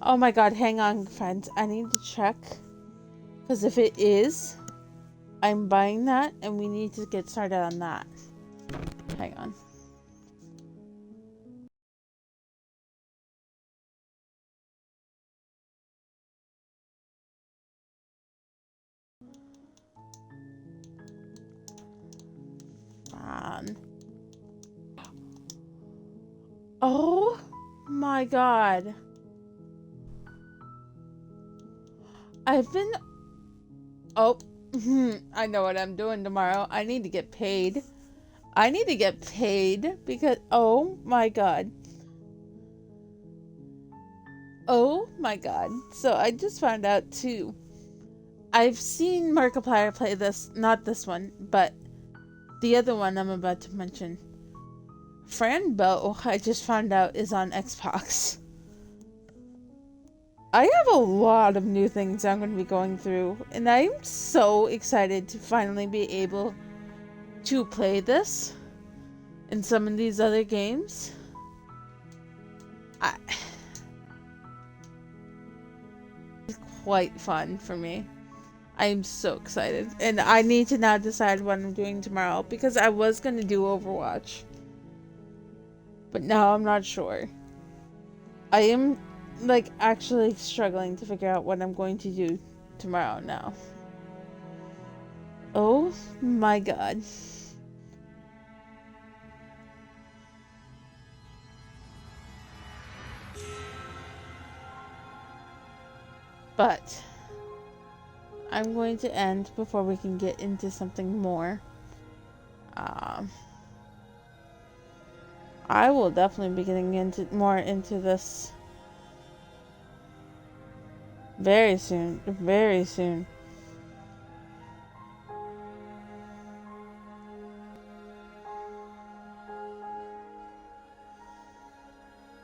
Oh my god, hang on, friends. I need to check. Because if it is, I'm buying that, and we need to get started on that. Hang on. Oh my god. I've been... Oh, I know what I'm doing tomorrow. I need to get paid. I need to get paid because... Oh my god. Oh my god. So I just found out too. I've seen Markiplier play this. Not this one, but the other one I'm about to mention. Franbo, I just found out, is on Xbox. I have a lot of new things I'm going to be going through, and I'm so excited to finally be able to play this and some of these other games. It's quite fun for me. I am so excited, and I need to now decide what I'm doing tomorrow, because I was going to do Overwatch, but now I'm not sure. I am, like, actually struggling to figure out what I'm going to do tomorrow now. Oh my god. But I'm going to end before we can get into something more. I will definitely be getting into this very soon. Very soon.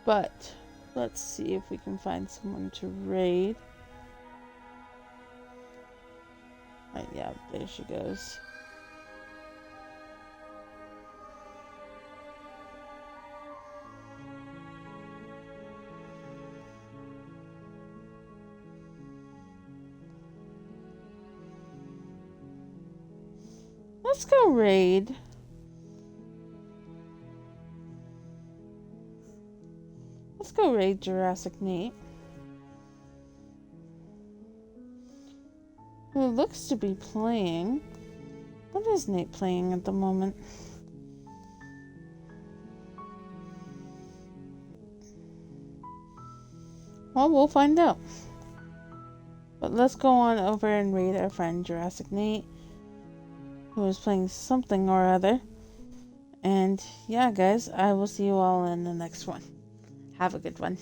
But let's see if we can find someone to raid. Right, yeah, there she goes. Let's go raid. Let's go raid Jurassic Nate, who looks to be playing. What is Nate playing at the moment? Well, we'll find out. But let's go on over and raid our friend Jurassic Nate, who is playing something or other. And yeah, guys, I will see you all in the next one. Have a good one.